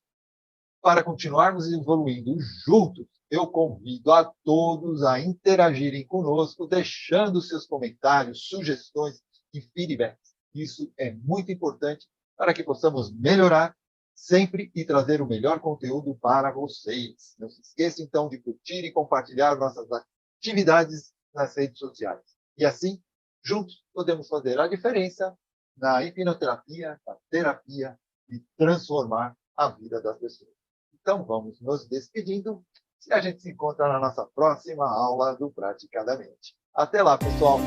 Para continuarmos evoluindo juntos, eu convido a todos a interagirem conosco, deixando seus comentários, sugestões e feedbacks. Isso é muito importante para que possamos melhorar sempre e trazer o melhor conteúdo para vocês. Não se esqueça, então, de curtir e compartilhar nossas atividades nas redes sociais. E assim, juntos, podemos fazer a diferença na hipnoterapia, na terapia e transformar a vida das pessoas. Então, vamos nos despedindo e a gente se encontra na nossa próxima aula do Praticadamente. Até lá, pessoal!